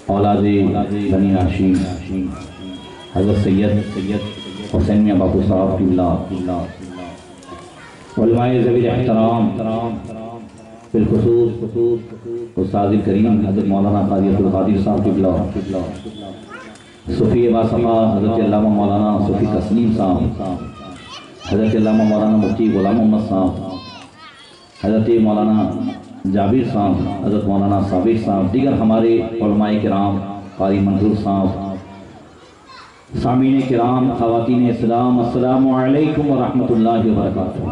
اولاد بنی ہاشم حضرت سید حسین میاں باپو صاحب قبلہ، علماء ذوی احترام، بالخصوص استاد کریم حضرت مولانا قاضی عبدالقادر صاحب قبلہ، صوفی باصفا حضرت علامہ مولانا صوفی تسلیم صاحب، حضرت علامہ مولانا مفتی غلام محمد صاحب، حضرت مولانا جابر صاحب، حضرت مولانا صابر صاحب، دیگر ہمارے علماء کرام، قاری منظور صاحب، سامعین کرام، خواتین اسلام، السلام علیکم ورحمۃ اللہ وبرکاتہ۔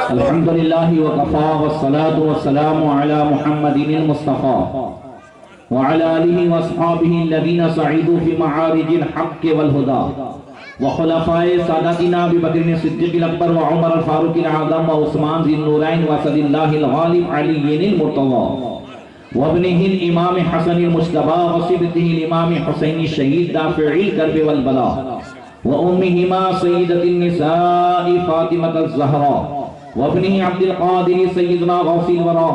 الحمدللہ وکفا والصلاة والسلام علی محمد المصطفیٰ وعلی آلہ واصحابہ الذین سعیدوا فی معارج الحق والہدى وخلفائے ساداتنا ابی بکر صدیق الاکبر وعمر الفاروق الاعظم وعثمان ذی النورین واسد اللہ الغالب علی المرتضی وابنہ الامام حسن المجتبی وصبتہ الامام حسین الشہید دافع الکرب والبلاء وامہما سیدۃ النساء فاطمۃ الزہراء وابنہ عبد القادر سیدنا غوث الورا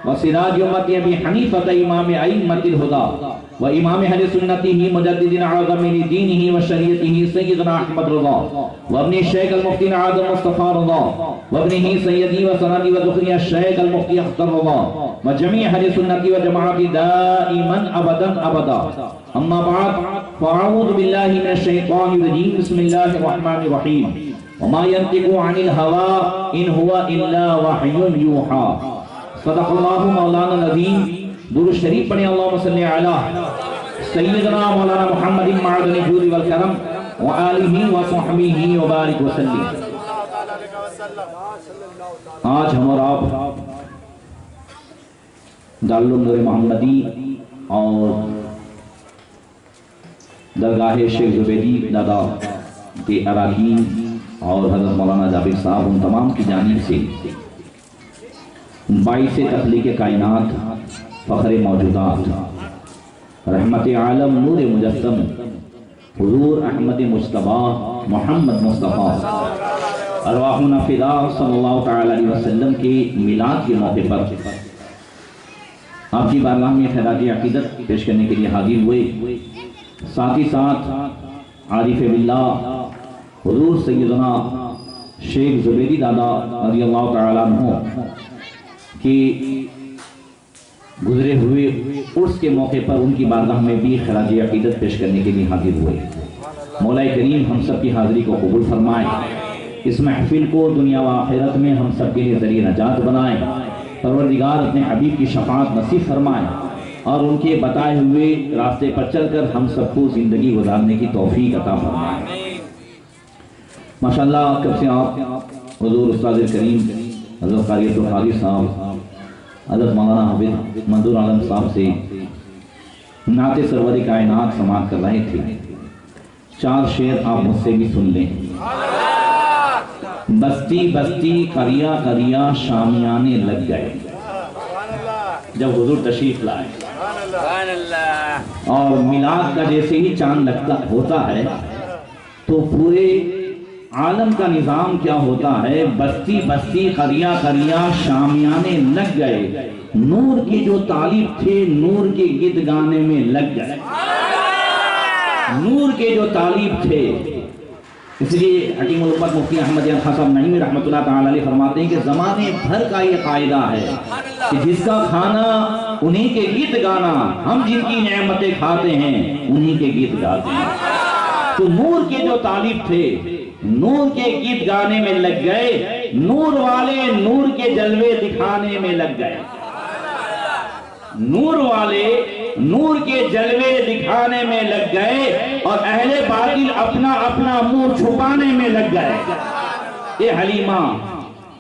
وسراج امت ابی حنیفۃ امام ائمۃ الہدی وامام اہل سنتہ مجدد اعظم لدینہ وشریعتہ سیدنا احمد رضا وابن الشیخ المفتی الاعظم مصطفیٰ رضا وابنہ سیدی وسندی وذخری الشیخ المفتی اختر رضا وجميع أهل السنة والجماعة دائما أبدا أما بعد فأعوذ بالله من الشيطان الرجيم بسم الله الرحمن الرحيم وما ينطق عن الهوى إن هو إلا وحي يوحى صدق الله مولانا العظيم درود شریف پڑھیں اللهم صل على سيدنا مولانا محمد معدن الجود والكرم وآلہ وصحبہ وبارک وسلم۔ آج ہم اور آپ دارالعلوم نور محمدی اور درگاہ شیخ زبیدی دادا کے اراکین اور حضرت مولانا جابر صاحب ان تمام کی جانب سے باعث تخلیق کائنات، فخر موجودات، رحمت عالم، نور مجسم حضور احمد مجتبی محمد مصطفیٰ ارواحنا فدا صلی اللہ تعالی علیہ وسلم کے میلاد کے موقع پر آپ کی بارگاہ میں خیرات عقیدت پیش کرنے کے لیے حاضر ہوئے، ساتھ ہی ساتھ عارف باللہ حضور سیدنا شیخ زبیدی دادا رضی اللہ تعالیٰ عنہ کی گزرے ہوئے عرس کے موقع پر ان کی بارگاہ میں بھی خیرات عقیدت پیش کرنے کے لیے حاضر ہوئے۔ مولا کریم ہم سب کی حاضری کو قبول فرمائے، اس محفل کو دنیا و آخرت میں ہم سب کے لیے ذریعہ نجات بنائے، پروردگار اپنے حبیب کی شفاعت نصیب فرمائے اور ان کے بتائے ہوئے راستے پر چل کر ہم سب کو زندگی گزارنے کی توفیق عطا فرمائے۔ ماشاءاللہ کب سے آپ حضور استاد کریم حضرت قاری عبدالقادر صاحب، حضرت مولانا حافظ منظور عالم صاحب سے نعت سرور کائنات سماعت کر رہے تھے۔ چار شعر آپ مجھ سے بھی سن لیں۔ بستی بستی قریہ قریہ شامیانے لگ گئے، جب حضور تشریف لائے اور میلاد کا جیسے ہی چاند لگتا ہوتا ہے تو پورے عالم کا نظام کیا ہوتا ہے، بستی بستی قریہ قریہ شامیانے لگ گئے، نور کے جو طالب تھے نور کے گیت گانے میں لگ گئے، نور کے جو طالب تھے۔ اس لیے حکیم الامت مفتی احمد خان صاحب نعیمی رحمۃ اللہ تعالی علیہ فرماتے ہیں کہ زمانے بھر کا یہ قاعدہ ہے کہ جس کا کھانا انہی کے گیت گانا، ہم جن کی نعمتیں کھاتے ہیں انہی کے گیت گاتے ہیں۔ تو نور کے جو طالب تھے نور کے گیت گانے میں لگ گئے، نور والے نور کے جلوے دکھانے میں لگ گئے، نور والے نور کے جلوے دکھانے میں لگ گئے اور اہل باطل اپنا اپنا منہ چھپانے میں لگ گئے۔ اے حلیمہ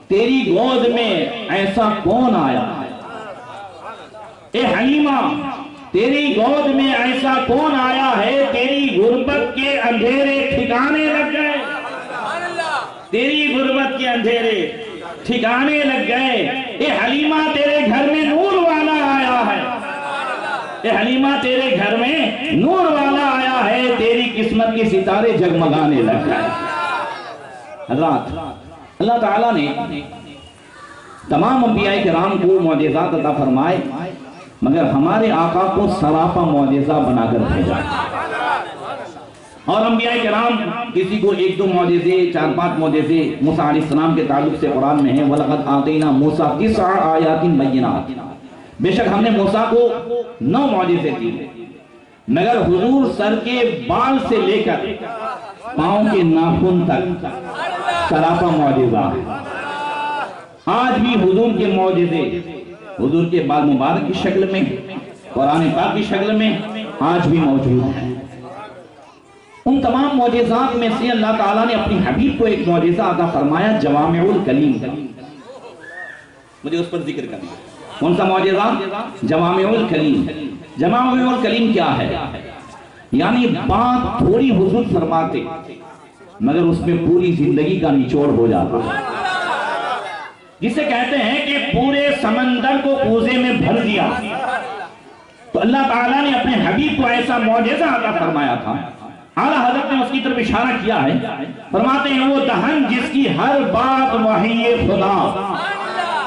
تیری گود میں ایسا کون آیا، اے حلیمہ تیری گود میں ایسا کون آیا ہے، تیری غربت کے اندھیرے ٹھکانے لگ گئے، تیری غربت کے اندھیرے ٹھکانے لگ گئے۔ اے حلیمہ تیرے گھر میں نور والا آیا ہے، اے حلیمہ تیرے گھر میں نور والا آیا ہے، تیری قسمت کے ستارے جگمگانے لگ گئے۔ حضرات اللہ تعالیٰ نے تمام انبیاء کرام کو معجزات عطا فرمائے، مگر ہمارے آقا کو سراپا معجزہ بنا کر بھیجا۔ اور انبیاء کرام کسی کو ایک دو معجزے، چار پانچ معجزے موسیٰ علیہ السلام کے تعلق سے قرآن میں ہیں، وَلَقَدْ آتَيْنَا مُوسَىٰ 9 آیات بینات، بے شک ہم نے موسیٰ کو 9 معجزے دیے، مگر حضور سر کے بال سے لے کر پاؤں کے ناخن تک سراپا معجزہ۔ آج بھی حضور کے معجزے حضور کے بال مبارک کی شکل میں، قرآن پاک کی شکل میں آج بھی موجود ہیں۔ ان تمام معجزات میں سے اللہ تعالیٰ نے اپنی حبیب کو ایک معجزہ عطا فرمایا، جوامع الکلیم۔ مجھے اس پر ذکر کرنا، کون سا معجزہ؟ جوامع الکلیم۔ جوامع الکلیم کیا ہے؟ یعنی بات تھوڑی حضور فرماتے مگر اس میں پوری زندگی کا نچوڑ ہو جاتا، جسے کہتے ہیں کہ پورے سمندر کو کوزے میں بھر دیا۔ تو اللہ تعالیٰ نے اپنے حبیب کو ایسا معجزہ عطا فرمایا تھا، اعلیٰ حضرت نے اس کی طرف اشارہ کیا ہے، فرماتے ہیں وہ دہن جس کی ہر بات وحی خدا،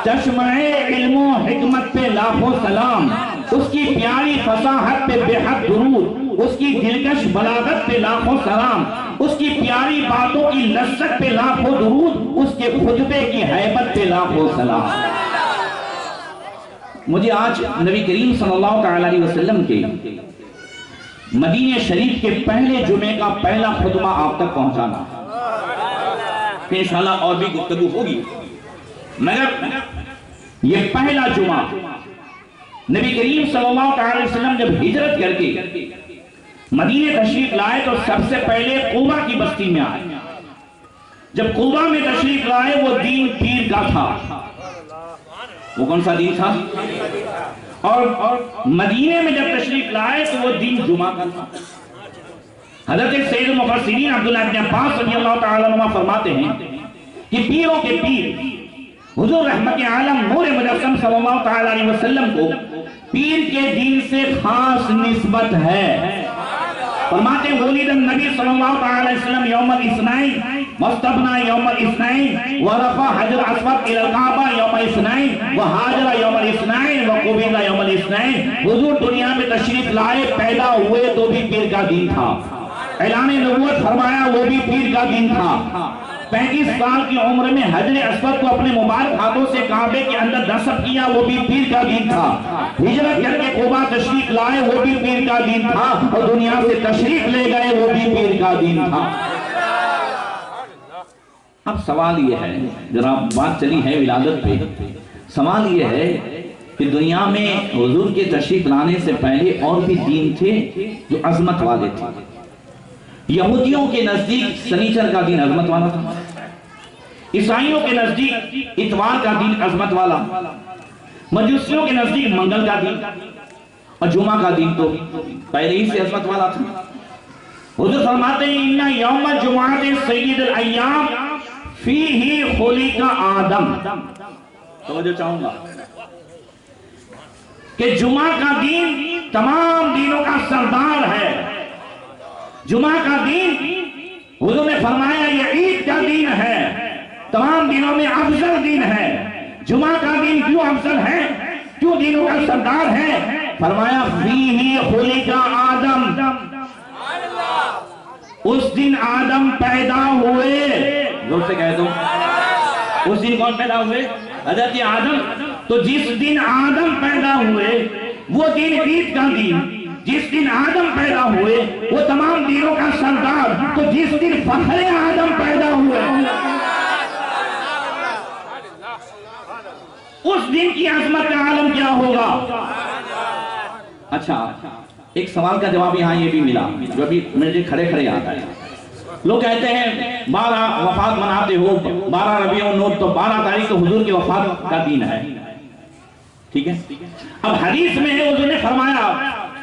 چشمہ علم و حکمت پہ لاکھوں سلام، اس کی پیاری فصاحت پہ بے حد درود، اس کی دلکش بلاغت پہ لاکھوں سلام، اس کی پیاری باتوں کی لذت پہ لاکھوں درود، اس کے خطبے کی ہیبت پہ لاکھوں سلام۔ مجھے آج نبی کریم صلی اللہ علیہ وسلم کے مدینہ شریف کے پہلے جمعے کا پہلا خطبہ آپ تک پہنچانا، کہ انشاءاللہ اور بھی گفتگو ہوگی، مگر یہ پہلا جمعہ نبی کریم صلی اللہ علیہ وسلم جب ہجرت کر کے مدینہ تشریف لائے تو سب سے پہلے قبا کی بستی میں آئے۔ جب قبا میں تشریف لائے وہ دین پیر کا تھا۔ وہ کون سا دین تھا؟ اور مدینہ میں جب تشریف لائے تو وہ دین جمعہ کا تھا۔ حضرت سید المفسرین عبداللہ بن عباس رضی اللہ تعالیٰ عنہ فرماتے ہیں کہ پیروں کے پیر حضور رحمت عالم نور مجسم صلی اللہ علیہ وسلم کو پیر کے دین سے خاص نسبت ہے۔ فرماتے ہیں ولد النبی صلی اللہ علیہ وسلم یوم الاثنین واستبنا یوم الاثنین ورفع حجر اسود الى الکعبہ یوم الاثنین وہاجر یوم الاثنین وقبض یوم الاثنین۔ حضور دنیا میں تشریف لائے، پیدا ہوئے تو بھی پیر کا دین تھا، اعلان نبوت فرمایا وہ بھی پیر کا دین تھا، 35 سال کی عمر میں حجر اسود کو اپنے مبارک ہاتھوں سے کعبے کے اندر نصب کیا، وہ بھی پیر کا دین تھا، ہجرت کر کے قبا تشریف لائے وہ بھی پیر کا دین تھا، اور دنیا سے تشریف لے گئے وہ بھی پیر کا دین تھا۔ اب سوال یہ ہے، جناب بات چلی ہے ولادت پہ، سوال یہ ہے کہ دنیا میں حضور کے تشریف لانے سے پہلے اور بھی دین تھے جو عظمت والے تھے۔ یہودیوں کے نزدیک سنیچر کا دین عظمت والا تھا، عیسائیوں کے نزدیک اتوار کا دین عظمت والا، مجوسیوں کے نزدیک منگل کا دین، اور جمعہ کا دین تو پہلے ہی سے عظمت والا تھا۔ حضور فرماتے ہیں اِنَّ یوم جمعۃ سید الایام فیہ خلق آدم۔ توجہ چاہوں گا کہ جمعہ کا دین تمام دینوں کا سردار ہے، جمعہ کا دین حضور نے فرمایا یہ عید کا دین ہے، تمام دینوں میں افضل دین ہے۔ جمعہ کا دین کیوں افضل ہے، کیوں دینوں کا سردار ہے؟ فرمایا فیہ خلق آدم، اس دن آدم پیدا ہوئے۔ زور سے کہہ دو، اس دن کون پیدا ہوئے؟ حضرت آدم۔ تو جس دن آدم پیدا ہوئے وہ دن عید کا دین، جس دن آدم پیدا ہوئے وہ تمام دینوں کا سردار، تو جس دن فخر آدم پیدا ہوئے اس دن کی عظمت کا عالم کیا ہوگا؟ اچھا، ایک سوال کا جواب یہاں یہ بھی ملا جو ابھی مجھے کھڑے کھڑے آتا ہے۔ لوگ کہتے ہیں 12 وفات مناتے ہو، 12 ربیع الاول، تو 12 تاریخ تو حضور کی وفات کا دین ہے، ٹھیک ہے؟ اب حدیث میں ہے حضور نے فرمایا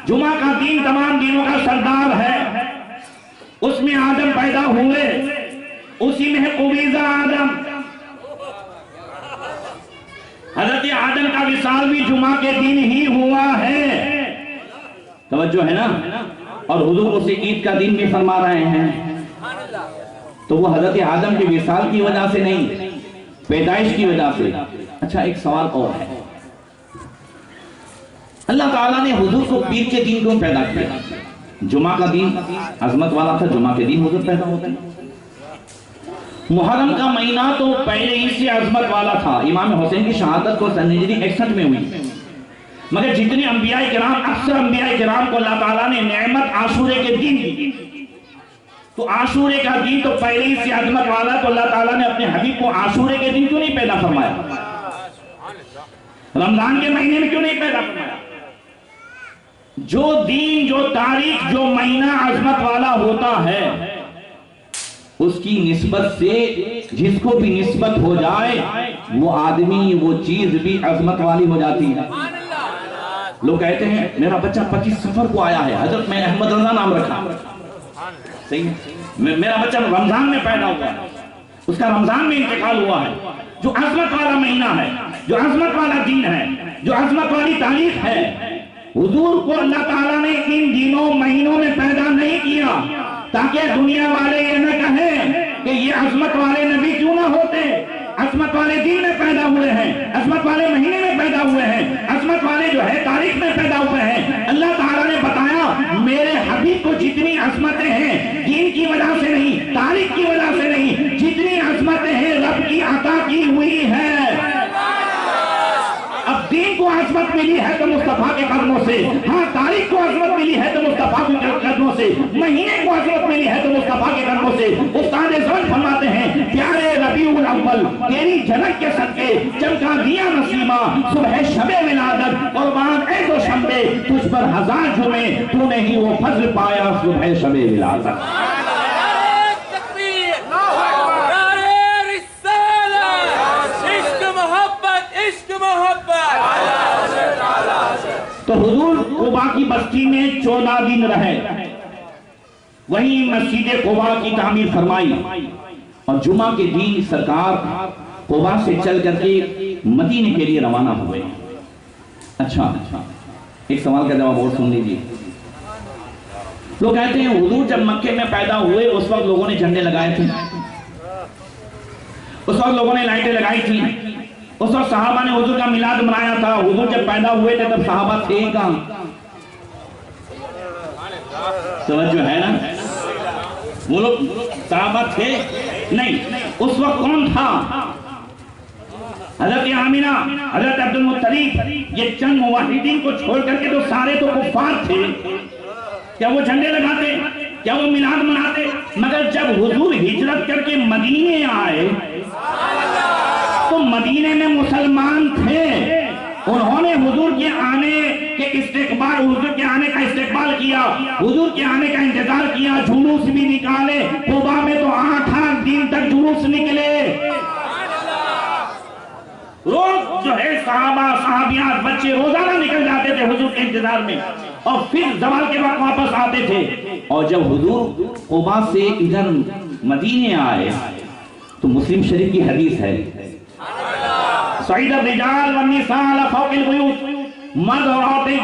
جمعہ کا دین تمام دینوں کا سردار ہے، اس میں آدم پیدا ہوئے، اسی میں ہے قبیضہ آدم۔ حضرت آدم کا وصال بھی جمعہ کے دن ہی ہوا ہے، توجہ ہے نا؟ اور حضور اسے عید کا دن بھی فرما رہے ہیں، تو وہ حضرت آدم کے وصال کی وجہ سے نہیں، پیدائش کی وجہ سے، اچھا ایک سوال اور ہے، اللہ تعالیٰ نے حضور کو پیر کے دین کیوں پیدا کیا؟ جمعہ کا دین عظمت والا تھا، جمعہ کے دین حضور پیدا ہوتے ہیں۔ محرم کا مہینہ تو پہلے ہی سے عظمت والا تھا، امام حسین کی شہادت کو سن ہجری 61 میں ہوئی، مگر جتنے انبیاء کرام، اکثر انبیاء کرام کو اللہ تعالیٰ نے نعمت عاشورے کے دین دی، تو عاشورے کا دین تو پہلے ہی سے عظمت والا، تو اللہ تعالیٰ نے اپنے حبیب کو عاشورے کے دن کیوں نہیں پیدا فرمایا؟ رمضان کے مہینے میں کیوں نہیں پیدا فرمایا؟ جو دین، جو تاریخ، جو مہینہ عظمت والا ہوتا ہے، اس کی نسبت سے جس کو بھی نسبت ہو جائے وہ آدمی، وہ چیز بھی عظمت والی ہو جاتی ہے۔ لوگ کہتے ہیں میرا بچہ 25 صفر کو آیا ہے، حضرت میں احمد رضا نام رکھا، صحیح ہے، میرا بچہ رمضان میں پیدا ہوا ہے، اس کا رمضان میں انتقال ہوا ہے۔ جو عظمت والا مہینہ ہے، جو عظمت والا دین ہے، جو عظمت والی تاریخ ہے، حضور کو اللہ تعالیٰ نے ان دنوں مہینوں میں پیدا نہیں کیا تاکہ دنیا والے یہ نہ کہیں کہ یہ عظمت والے نبی کیوں نہ ہوتے، عظمت والے دین میں پیدا ہوئے ہیں، عظمت والے مہینے میں پیدا ہوئے ہیں، عظمت والے جو ہے تاریخ میں پیدا ہوئے ہیں۔ اللہ تعالیٰ نے بتایا میرے حبیب کو جتنی عظمتیں ہیں دین کی وجہ سے نہیں، تاریخ کی وجہ سے نہیں، جتنی عظمتیں ہیں رب کی عطا کی ہوئی ہے۔ اب دین کو عظمت ملی ہے تو مصطفیٰ کے قدموں سے، ہاں تاریخ کو عظمت ملی ہے تو مصطفیٰ کے قدموں سے، مہینے کو عظمت ملی ہے تو مصطفیٰ کے قدموں سے۔ استاد زمن فرماتے ہیں پیارے ربیع الاول تیری جھلک کے صدقے چمکا دیا نسیمہ، صبح شب ولادت قربان اے دو شمبے، تجھ پر ہزار جمعے تو نے ہی وہ فضل پایا صبح شب ولادت۔ تو حضور قباء کی بستی میں 14 دن رہے، وہیں مسجد قباء کی تعمیر فرمائی، اور جمعہ کے دن سرکار قباء سے چل کر کے مدینے کے لیے روانہ ہوئے۔ اچھا ایک سوال کا جواب اور سن لیجیے۔ لوگ کہتے ہیں حضور جب مکے میں پیدا ہوئے اس وقت لوگوں نے جھنڈے لگائے تھے، اس وقت لوگوں نے لائٹیں لگائی تھی، اس وقت صحابہ نے حضور کا میلاد منایا تھا۔ حضور جب پیدا ہوئے تھے تب صحابہ تھے ہی کہاں؟ توجہ ہے نا؟ وہ لوگ صحابہ تھے نہیں، اس وقت کون تھا؟ حضرت آمینہ، حضرت عبد المطلب، یہ چند موحدین کو چھوڑ کر کے تو سارے تو کفار تھے۔ کیا وہ جھنڈے لگاتے؟ کیا وہ میلاد مناتے؟ مگر جب حضور ہجرت کر کے مدینے آئے تو مدینے میں مسلمان تھے، انہوں نے حضور کے آنے کے استقبال، حضور کے آنے کا استقبال کیا، حضور کے آنے کا انتظار کیا، جلوس بھی نکالے۔ قباء میں تو 8 دن تک جلوس نکلے، روز جو ہے صحابہ صحابیات بچے روزانہ نکل جاتے تھے حضور کے انتظار میں، اور پھر زوال کے وقت واپس آتے تھے۔ اور جب حضور قباء سے ادھر مدینے آئے تو مسلم شریف کی حدیث ہے، صعید الرجال والنساء علی فوق البیوت، مرد اور عورتیں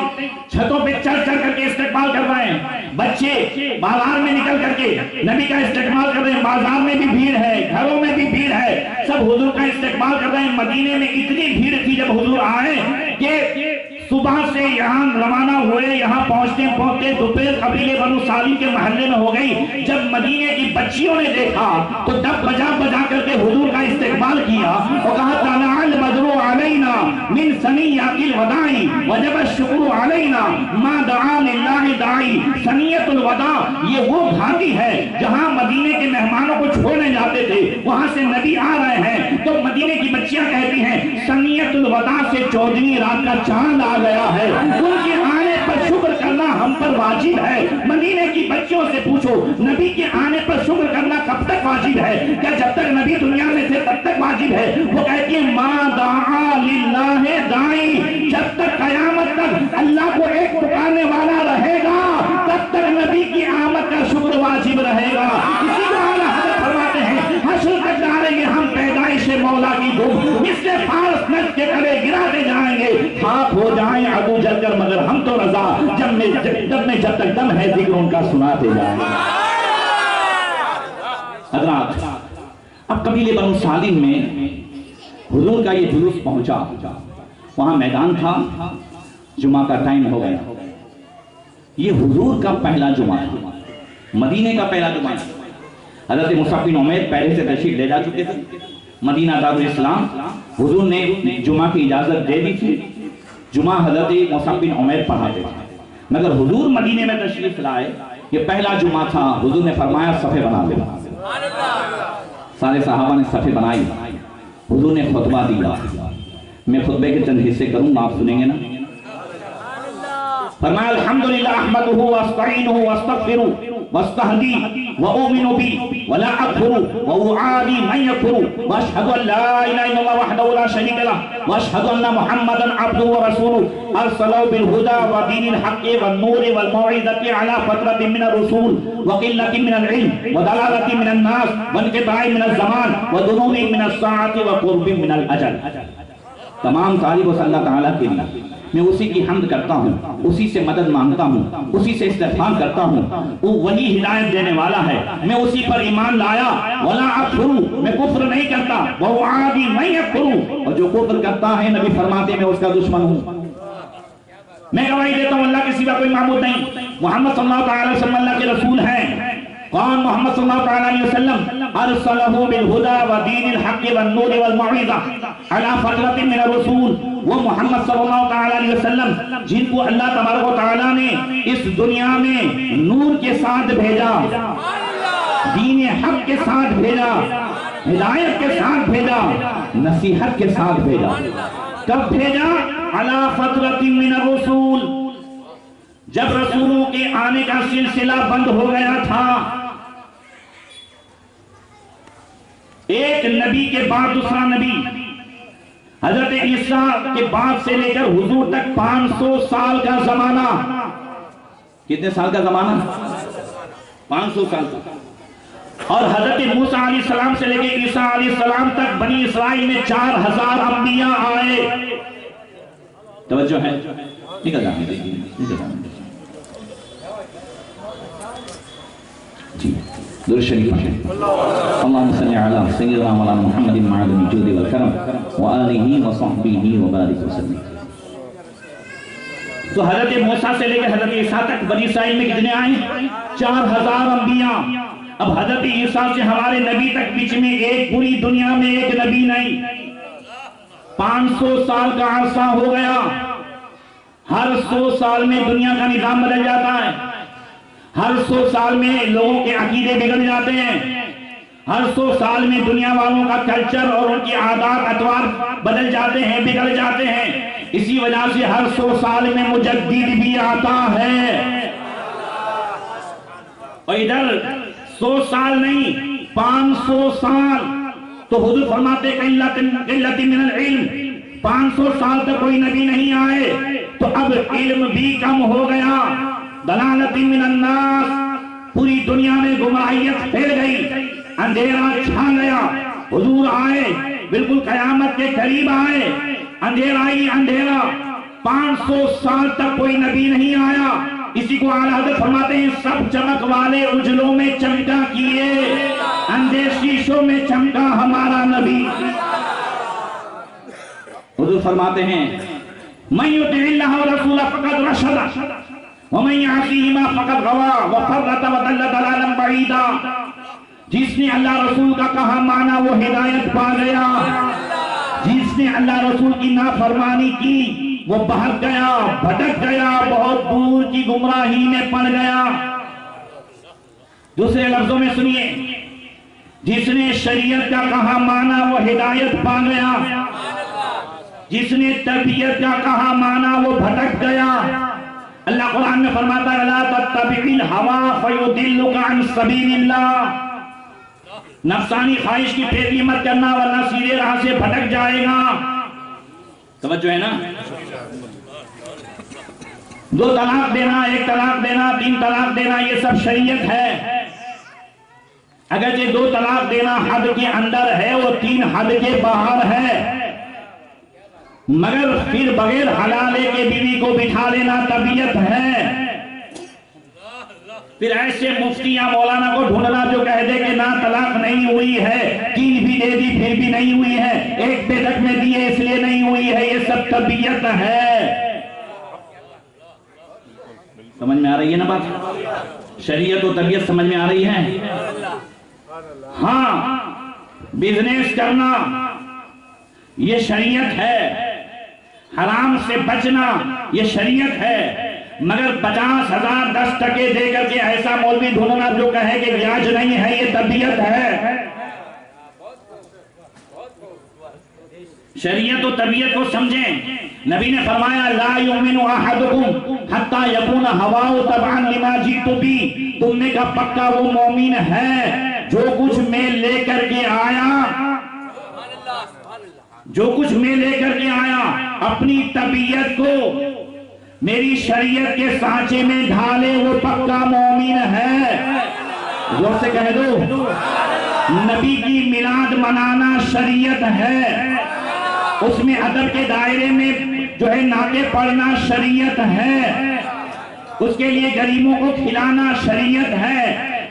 چھتوں پہ چڑھ چڑھ کر کے استقبال کر رہے ہیں، بچے بازار میں نکل کر کے نبی کا استقبال کر رہے ہیں، بازار میں بھی بھیڑ ہے، گھروں میں بھی بھیڑ ہے، سب حضور کا استقبال کر رہے ہیں۔ مدینے میں اتنی بھیڑ تھی جب حضور آئے کہ صبح سے یہاں روانہ ہوئے، یہاں پہنچتے پہنچتے دوپہر قبیلے بنو سالم کے محلے میں ہو گئی۔ جب مدینے کی بچیوں نے دیکھا تو ڈب بجا بجا کر کے حضور کا استقبال کیا اور کہا طلع البدر علینا من ثنیۃ الوداع وجب الشکر علینا ما دعا للہ داعی۔ ثنیۃ الوداع یہ وہ گھاٹی ہے جہاں مدینے کے مہمانوں کو چھوڑنے جاتے تھے، وہاں سے نبی آ رہے ہیں تو مدینے کی بچیاں کہتی ہیں ثنیۃ الوداع سے 14ویں رات کا چاند آ گیا ہے، ان کے آنے پر شکر کرنا ہم پر واجب ہے۔ مدینے کی بچیوں سے پوچھو نبی کے آنے پر شکر کرنا کب تک واجب ہے؟ کیا جب تک نبی دنیا میں تھے تب تک واجب ہے؟ وہ کہتی ہے ما دعا للہ داعی، جب تک قیامت تک اللہ کو ایک پکارنے والا رہے گا تب تک نبی کی آمد کا شکر واجب رہے گا۔ اسی کو اعلیٰ حضرت فرماتے ہیں حشر تک ڈالیں گے ہم پیدائش مولا کی دھوم، مثل فارس نجد کے کڑے گراتے جائیں گے، خاک ہو جائیں عدو جل کر مگر ہم تو رضا، جب تک دم ہے ذکر ان کا سناتے جائیں گے۔ حضرات اب قبیلے بنو سالم میں حضور کا یہ جلوس پہنچا، وہاں میدان تھا، جمعہ کا ٹائم ہو گیا. یہ حضور کا پہلا جمعہ تھا، مدینے کا پہلا جمعہ تھا. حضرت مصعب بن عمیر پہلے سے تشریف لے جا چکے تھے مدینہ دارالاسلام. حضور نے جمعہ کی اجازت دے دی تھی، جمعہ حضرت مصعب بن عمیر پڑھاتے تھے. مگر حضور مدینے میں تشریف لائے، یہ پہلا جمعہ تھا. حضور نے فرمایا صفے بنا لے. سارے صحابہ نے صفے بنائی. حضور نے خطبہ دیا. میں خطبے کے چند حصے کروں گا، آپ سنیں گے نا. فرمایا الحمدللہ احمدہ واستعینہ واستغفرہ واستہدی واؤمن بہ ولا اکفر واعادی من یکفر واشہد ان لا الہ الا اللہ وحدہ لا شریک لہ واشہد ان محمدا عبدہ ورسولہ ارسلہ بالہدی ودین الحق والنور والموعظۃ علی فترۃ من الرسول وقلۃ من العلم ودلالۃ من الناس وانقطاع من الزمان ودنو من الساعۃ وقرب من الاجل. تمام تعریف اس اللہ تعالیٰ کے لیے. میں اسی کی حمد کرتا ہوں، اسی سے مدد مانگتا ہوں، اسی سے استغفار کرتا ہوں. وہ وہی ہدایت دینے والا ہے. میں اسی پر ایمان لایا. ولا اکفر، میں کفر نہیں کرتا. واعادی من یکفر، اور جو کفر کرتا ہے نبی فرماتے میں اس کا دشمن ہوں. میں گواہی دیتا ہوں اللہ کے سوا کوئی معبود نہیں. محمد صلی اللہ علیہ وسلم اللہ کے رسول ہیں. قال محمد صلی اللہ علیہ وسلم ارسلہ بالہدی ودین الحق والنور والموعظہ علی فترۃ من الرسول. وہ محمد صلی اللہ علیہ وسلم جن کو اللہ تبارک و تعالیٰ نے اس دنیا میں نور کے ساتھ بھیجا، دین حق کے ساتھ بھیجا، ہدایت کے ساتھ بھیجا، نصیحت کے ساتھ بھیجا. کب بھیجا؟ علی فترۃ من الرسول، جب رسولوں کے آنے کا سلسلہ بند ہو گیا تھا. ایک نبی کے بعد دوسرا نبی. حضرت عیسیٰ کے بعد سے لے کر حضور تک 500 سال کا زمانہ. کتنے سال کا زمانہ؟ 500 سال کا. اور حضرت موسیٰ علیہ السلام سے لے کے عیسیٰ علیہ السلام تک بنی اسرائیل میں 4000 انبیاء آئے. توجہ ہے؟ نکل جانے دیکھیں، نکل جانے دیکھیں. جی درود شریف پڑھیں. اللہم صلی علی سیدنا مولانا محمد معدن الجود والکرم وآلہ وصحبہ وبارک وسلم. تو حضرت موسیٰ سے لے کے حضرت عیسیٰ تک بنی اسرائیل میں کتنے آئے؟ 4000 انبیاء. اب حضرت عیسیٰ سے ہمارے نبی تک بیچ میں ایک پوری دنیا میں ایک نبی نہیں. 500 سال کا عرصہ ہو گیا. ہر 100 سال میں دنیا کا نظام بدل جاتا ہے. ہر 100 سال میں لوگوں کے عقیدے بگڑ جاتے ہیں. ہر 100 سال میں دنیا والوں کا کلچر اور ان کی عادات اطوار بدل جاتے ہیں، بگڑ جاتے ہیں. اسی وجہ سے ہر 100 سال میں مجدد بھی آتا ہے. اور ادھر 100 سال نہیں، 500 سال. تو حضور فرماتے قلت من العلم، 500 سال تک کوئی نبی نہیں آئے. تو اب علم بھی کم ہو گیا. دلالت من الناس، پوری دنیا میں گمراہیت پھیل گئی، اندھیرا چھا گیا. حضور آئے، بالکل قیامت کے قریب آئے، اندھیرا ہی اندھیرا. 500 سال تک کوئی نبی نہیں آیا. اسی کو اعلیٰ حضرت فرماتے ہیں سب چمک والے اجلوں میں چمکا کیے، اندھے شیشوں میں چمکا ہمارا نبی. حضور فرماتے ہیں من یطع اللہ ورسولہ فقد رشد ومن یعصیہما فقد غوی وفرط وضل ضلالا بعیدا. جس نے اللہ رسول کا کہا مانا وہ ہدایت پا گیا. جس نے اللہ رسول کی نافرمانی کی وہ بہک گیا، بھٹک گیا، بہت دور کی گمراہی میں پڑ گیا. دوسرے لفظوں میں سنیے، جس نے شریعت کا کہا مانا وہ ہدایت پا گیا. جس نے تربیت کا کہا مانا وہ بھٹک گیا. اللہ قرآن میں فرماتا ہے لا تتبع الہوی فیضلک عن سبیل اللہ. نفسانی خواہش کی پیروی مت کرنا ورنہ سیدھے راہ سے بھٹک جائے گا. توجہ ہے نا؟ 2 طلاق دینا، 1 طلاق دینا، 3 طلاق دینا، یہ سب شریعت ہے. اگرچہ 2 طلاق دینا حد کے اندر ہے، وہ 3 حد کے باہر ہے. مگر پھر بغیر حلالے کے بیوی کو بٹھا لینا طبیعت ہے. پھر ایسے مفتی یا مولانا کو ڈھونڈنا جو کہہ دے کہ نہ طلاق نہیں ہوئی ہے، 3 بھی دے دی پھر بھی نہیں ہوئی ہے، 1 بیدک میں دیے اس لیے نہیں ہوئی ہے، یہ سب طبیعت ہے۔ سمجھ میں آ رہی ہے نا بات؟ شریعت و طبیعت سمجھ میں آ رہی ہے؟ ہاں، بزنس کرنا یہ شریعت ہے، حرام سے بچنا یہ شریعت ہے، مگر 50,000 10 ٹکے دے کر کے ایسا مولوی ڈھونڈنا جو کہے کہ بیاج نہیں ہے، یہ طبیعت ہے۔ شریعت و طبیعت کو سمجھیں۔ نبی نے فرمایا لا یؤمن احدکم حتی یکون ہواہ تبعا لما جئت بہ، تم نے کہا پکا وہ مومن ہے جو کچھ میں لے کر کے آیا، جو کچھ میں لے کر کے آیا اپنی طبیعت کو میری شریعت کے سانچے میں ڈھالے، وہ پکا مومن ہے۔ زور سے کہہ دو، نبی کی میلاد منانا شریعت ہے، اس میں ادب کے دائرے میں جو ہے نعتیں پڑھنا شریعت ہے، اس کے لیے غریبوں کو کھلانا شریعت ہے،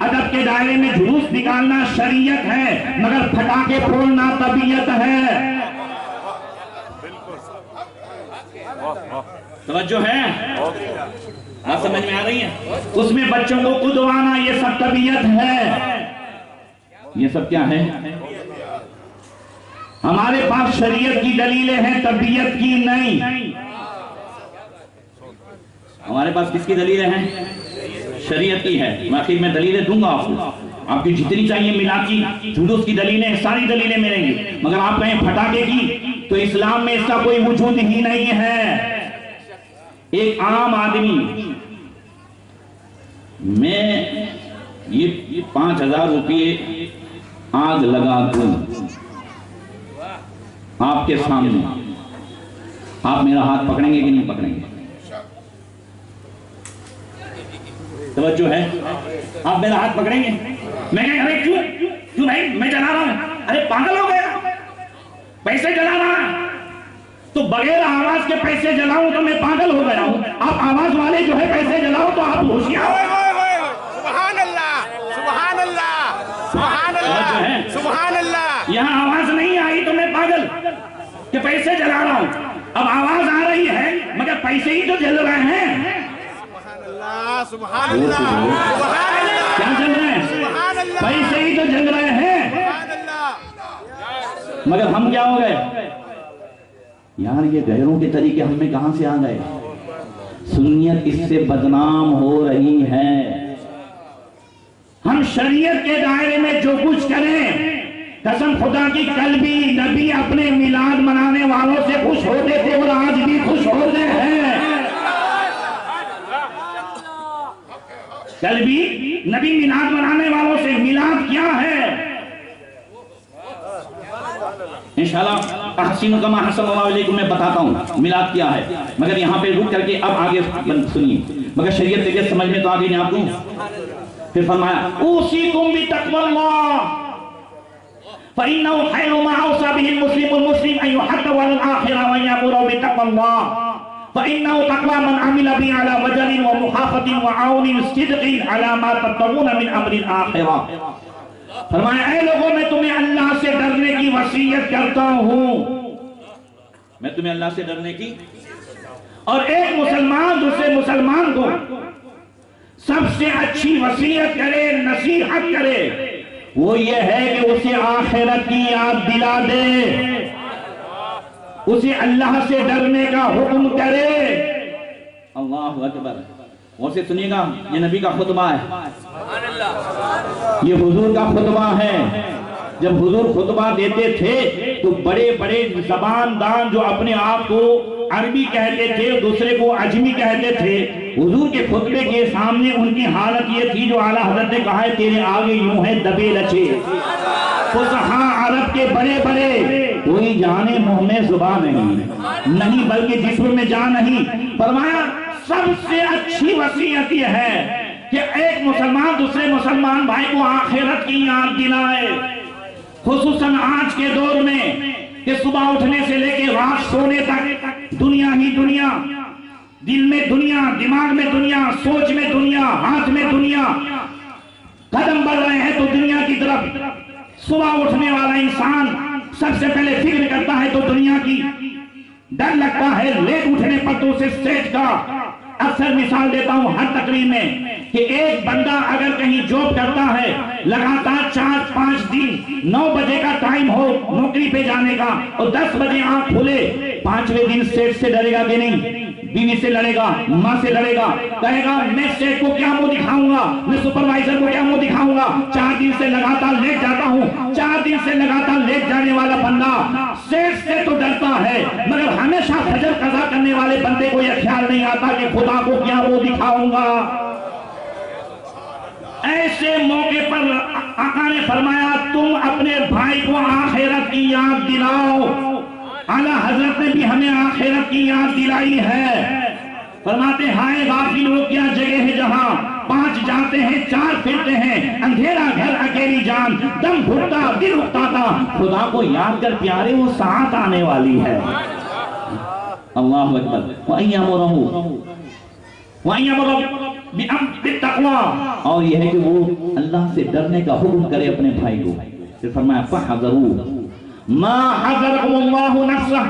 ادب کے دائرے میں جلوس نکالنا شریعت ہے، مگر پھٹاکے پھوڑنا طبیعت ہے۔ توجہ ہے؟ آپ سمجھ میں آ رہی ہیں؟ اس میں بچوں کو قدوانا یہ سب طبیعت ہے۔ یہ سب کیا ہے؟ ہمارے پاس شریعت کی دلیلیں ہیں، طبیعت کی نہیں۔ ہمارے پاس کس کی دلیلیں ہیں؟ شریعت کی ہے۔ میں آخر میں دلیلیں دوں گا آپ کو، آپ کی جتنی چاہیے میلاد کی جلوس کی دلیلیں، ساری دلیلیں ملیں گی، مگر آپ کہیں پھٹاکے کی تو اسلام میں اس کا کوئی وجود ہی نہیں ہے۔ ایک عام آدمی میں یہ 5,000 روپے آگ لگا دوں آپ کے سامنے، آپ میرا ہاتھ پکڑیں گے کہ نہیں پکڑیں گے؟ توجہ ہے؟ آپ میرا ہاتھ پکڑیں گے؟ میں کہیں ارے کیوں بھائی میں جلا رہا ہوں، ارے پاگل ہو گیا، پیسے جلا رہا تو بغیر آواز کے پیسے جلاؤں تو میں پاگل ہو گیا ہوں، آپ آواز والے جو ہے پیسے جلاؤ تو آپ ہوشیار۔ سبحان اللہ، سبحان اللہ، سبحان اللہ، سبحان اللہ۔ یہاں آواز نہیں آئی تو میں پاگل کہ پیسے جلا رہا ہوں، اب آواز آ رہی ہے مگر پیسے ہی تو جل رہے ہیں۔ سبحان اللہ، سبحان اللہ، کیا جل رہے ہیں؟ پیسے ہی تو جل رہے ہیں، مگر ہم کیا ہو گئے؟ یار یہ غیروں کے طریقے ہم میں کہاں سے آ گئے؟ سنیت اس سے بدنام ہو رہی ہے۔ ہم شریعت کے دائرے میں جو کچھ کریں، قسم خدا کی کل بھی نبی اپنے میلاد منانے والوں سے خوش ہوتے تھے اور آج بھی خوش ہوتے ہیں۔ کل بھی نبی میلاد منانے والوں سے، میلاد کیا ہے؟ انشاءاللہ احسن کما احسن اللہ علیکم میں بتاتا ہوں میلاد کیا ہے، مگر یہاں پہ رک کر کے اب آگے سنیے، مگر شریعت طبیعت سمجھ میں تو آگے نہیں آپ کو۔ پھر فرمایا اوصیکم بتقوی اللہ فإنه خیر ما اوصى به المسلم ان يحث على الآخرة وان يأمر بتقوی اللہ فإنه تقوى من عمل به على وجل ومخافة وعون صدق على ما تتقون من امر الآخرة۔ فرمایا اے لوگوں میں تمہیں اللہ سے ڈرنے کی وصیت کرتا ہوں، میں تمہیں اللہ سے ڈرنے کی، اور ایک مسلمان دوسرے مسلمان کو سب سے اچھی وصیت کرے، نصیحت کرے، وہ یہ ہے کہ اسے آخرت کی یاد دلا دے، اسے اللہ سے ڈرنے کا حکم کرے۔ اللہ اکبر۔ اور سے سنیے گا، یہ نبی کا خطبہ ہے، یہ حضور کا خطبہ ہے۔ جب حضور خطبہ دیتے تھے تو بڑے بڑے زبان دان جو اپنے آپ کو عربی کہتے تھے دوسرے کو عجمی کہتے تھے، حضور کے خطبے کے سامنے ان کی حالت یہ تھی جو اعلیٰ حضرت نے کہا ہے تیرے آگے یوں ہے دبے لچے۔ فصحاء عرب کے بڑے بڑے، کوئی جانے منہ میں زبان نہیں بلکہ جسم میں جان نہیں۔ فرمایا سب سے اچھی وصیت یہ ہے کہ ایک مسلمان دوسرے مسلمان بھائی کو آخرت کی یاد دلائے، خصوصاً آج کے دور میں کہ صبح اٹھنے سے لے کے رات سونے تک دنیا ہی دنیا، دل میں دنیا، دماغ میں دنیا، سوچ میں دنیا، ہاتھ میں دنیا، قدم بڑھ رہے ہیں تو دنیا کی طرف. صبح اٹھنے والا انسان سب سے پہلے فکر کرتا ہے تو دنیا کی. ڈر لگتا ہے لیٹ اٹھنے پر تو اسے اسٹیج کا. اکثر مثال دیتا ہوں ہر تقریر میں کہ ایک بندہ اگر کہیں جاب کرتا ہے لگاتار 4-5 دن 9 بجے کا ٹائم ہو نوکری پہ جانے کا اور 10 بجے آنکھ کھلے 5ویں دن سیٹ سے ڈرے گا کہ نہیں؟ بیوی سے لڑے گا، ماں سے لڑے گا، کہے گا میں سیٹ کو کیا منہ دکھاؤں گا، میں سپروائزر کو کیا منہ دکھاؤں گا. 4 دن سے لگاتار لیٹ جاتا ہوں. 4 دن سے لگاتار لیٹ جانے والا بندہ سیٹ سے تو ڈرتا ہے مگر ہمیشہ فجر قضا کرنے والے بندے کو یہ خیال نہیں آتا کہ خدا کو کیا منہ دکھاؤں گا. ایسے موقع پر آقا نے فرمایا تم اپنے بھائی کو آخرت کی یاد دلاؤ. اعلیٰ حضرت نے بھی ہمیں آخرت کی یاد دلائی ہے. فرماتے ہائے غافل ہو کیا جگہ ہے جہاں 5 جاتے ہیں 4 پھرتے ہیں، اندھیرا گھر اکیلی جان، دم گھٹتا دل اکتاتا، خدا کو یاد کر پیارے وہ ساتھ آنے والی ہے. اللہ اکبر. اور یہ ہے کہ وہ اللہ سے ڈرنے کا حکم کرے اپنے بھائی کو. پھر فرمایا فَحَذَرُوا مَا حَذَرَكُمُ اللَّهُ نَفْسَهُ.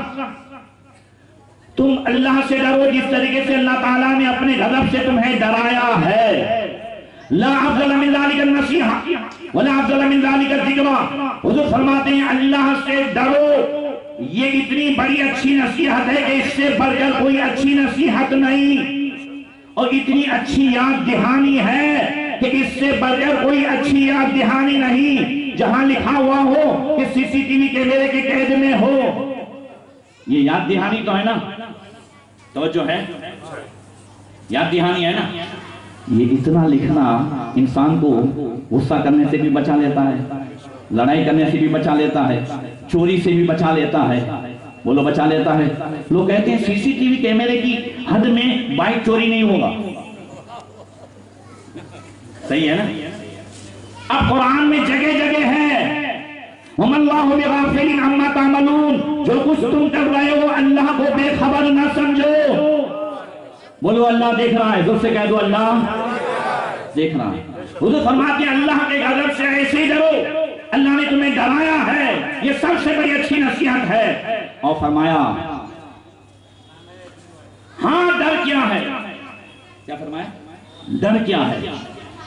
تم اللہ سے ڈرو جس طریقے سے اللہ تعالیٰ نے اپنے غضب سے تمہیں ڈرایا ہے. لا افضل من ذلك النصیحہ ولا افضل من ذلك الذکرہ. حضور فرماتے ہیں اللہ سے ڈرو یہ اتنی بڑی اچھی نصیحت ہے کہ اس سے بڑھ کر کوئی اچھی نصیحت نہیں، اور اتنی اچھی یاد دہانی ہے کہ اس سے بڑھ کر کوئی اچھی یاد دہانی نہیں. جہاں لکھا ہوا ہو کہ سی سی ٹی وی کیمرے کے قید میں ہو، یہ یاد دہانی تو ہے نا. توجہ ہے، یاد دہانی ہے نا. یہ اتنا لکھنا انسان کو غصہ کرنے سے بھی بچا لیتا ہے، لڑائی کرنے سے بھی بچا لیتا ہے، چوری سے بھی بچا لیتا ہے. بولو بچا لیتا ہے. لوگ کہتے ہیں سی سی ٹی وی کیمرے کی حد میں بائک چوری نہیں ہوگا. صحیح ہے نا. اب قرآن میں جگہ جگہ ہے وَمَا اللَّهُ بِغَافِلٍ عَمَّا تَعْمَلُونَ. جو کچھ تم کر رہے ہو اللہ کو بے خبر نہ سمجھو. بولو اللہ دیکھ رہا ہے. زور سے کہہ دو اللہ دیکھ رہا ہے. حضور فرماتے ہیں اللہ کے غضب سے ایسے ہی ڈرو. اللہ نے تمہیں ڈرایا ہے، یہ سب سے بڑی اچھی نصیحت ہے. اور فرمایا ہاں ڈر کیا ہے؟ کیا فرمایا؟ ڈر کیا ہے؟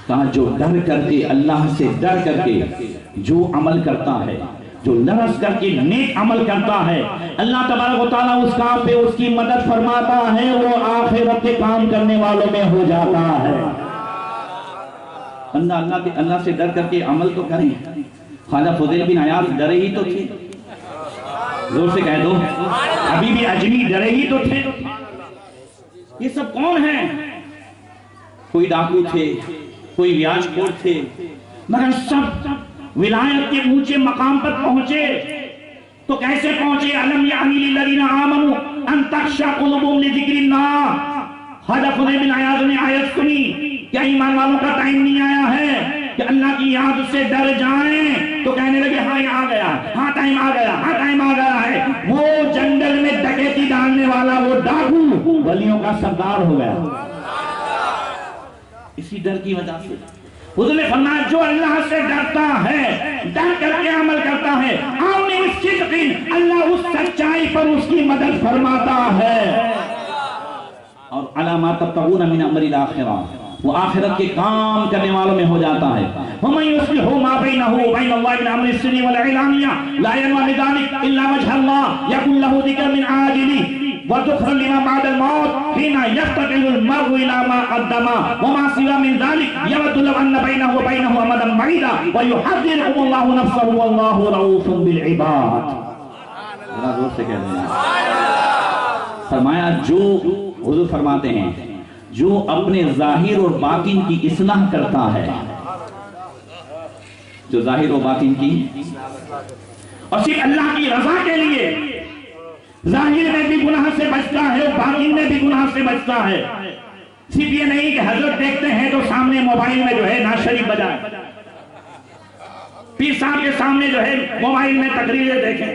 کہا جو ڈر کر کے اللہ سے ڈر کر کے جو عمل کرتا ہے، جو لرز کر کے نیک عمل کرتا ہے، اللہ تبارک و تعالیٰ اس کام پہ اس کی مدد فرماتا ہے، وہ آخرت کے کام کرنے والوں میں ہو جاتا ہے. بندہ اللہ سے ڈر کر کے عمل تو کریں. خواجہ فضیل بن عیاض ڈرے ہی تو تھے. زور سے کہہ دو حبیب اجمی ڈرے ہی تو تھے. یہ سب کون ہیں؟ کوئی ڈاکو تھے، کوئی ویاج خور تھے، مگر سب ولایت کے اونچے مقام پر پہنچے. تو کیسے پہنچے؟ الم یعن للذین آمنوا ان تخشع قلوبهم لذکر اللہ. خواجہ فضیل بن عیاض نے آیت سنی، کیا ایمان والوں کا ٹائم نہیں آیا ہے کہ اللہ کی یاد سے ڈر جائیں؟ تو کہنے لگے ہاں یہ آ گیا، ہاں ٹائم آ گیا، ہاں ٹائم آ گیا ہے. وہ جنگل میں ڈکیتی ڈالنے والا وہ ڈاکو ولیوں کا سردار ہو گیا اسی ڈر کی وجہ سے. حضور نے فرمایا جو اللہ سے ڈرتا ہے، ڈر کر کے عمل کرتا ہے، اللہ اس سچائی پر اس کی مدد فرماتا ہے. اور علامات تبتغون من امر الاخرہ، وہ آخرت کے کام کرنے والوں میں ہو جاتا ہے. وَمَنْ يُصْلِحُ مَا بَيْنَهُ وَبَيْنَ اللَّهِ مِنْ أَمْرِ السِّرِّ وَالْعِلَانِيَةِ لَا يَنْوَى بِذَلِكَ إِلَّا وَجْهَ اللَّهِ يَكُنْ لَهُ ذِكْرٌ مِنْ عَاجِلِهِ وَذُكْرٌ لِمَا بَعْدَ الْمَوْتِ حِينَ يَفْتَقِرُ الْمَرْءُ إِلَى مَا قَدَّمَ وَمَا سِوَى مِنْ ذَلِكَ يَوَدُّ لَوْ أَنَّ بَيْنَهُ وَبَيْنَهُ أَمَدًا بَعِيدًا وَيُحَذِّرُكُمُ اللَّهُ نَفْسَهُ وَاللَّهُ رَءُوفٌ بِالْعِبَادِ. ذرا زور سے کہہ دیں. فرمایا جو حضور فرماتے ہیں جو اپنے ظاہر اور باطن کی اصلاح کرتا ہے، جو ظاہر و باطن کی اور صرف اللہ کی رضا کے لیے ظاہر میں بھی گناہ سے بچتا ہے اور باطن میں بھی گناہ سے بچتا ہے. صرف یہ نہیں کہ حضرت دیکھتے ہیں تو سامنے موبائل میں جو ہے نعت شریف بجائے، پیر صاحب کے سامنے جو ہے موبائل میں تقریریں دیکھیں،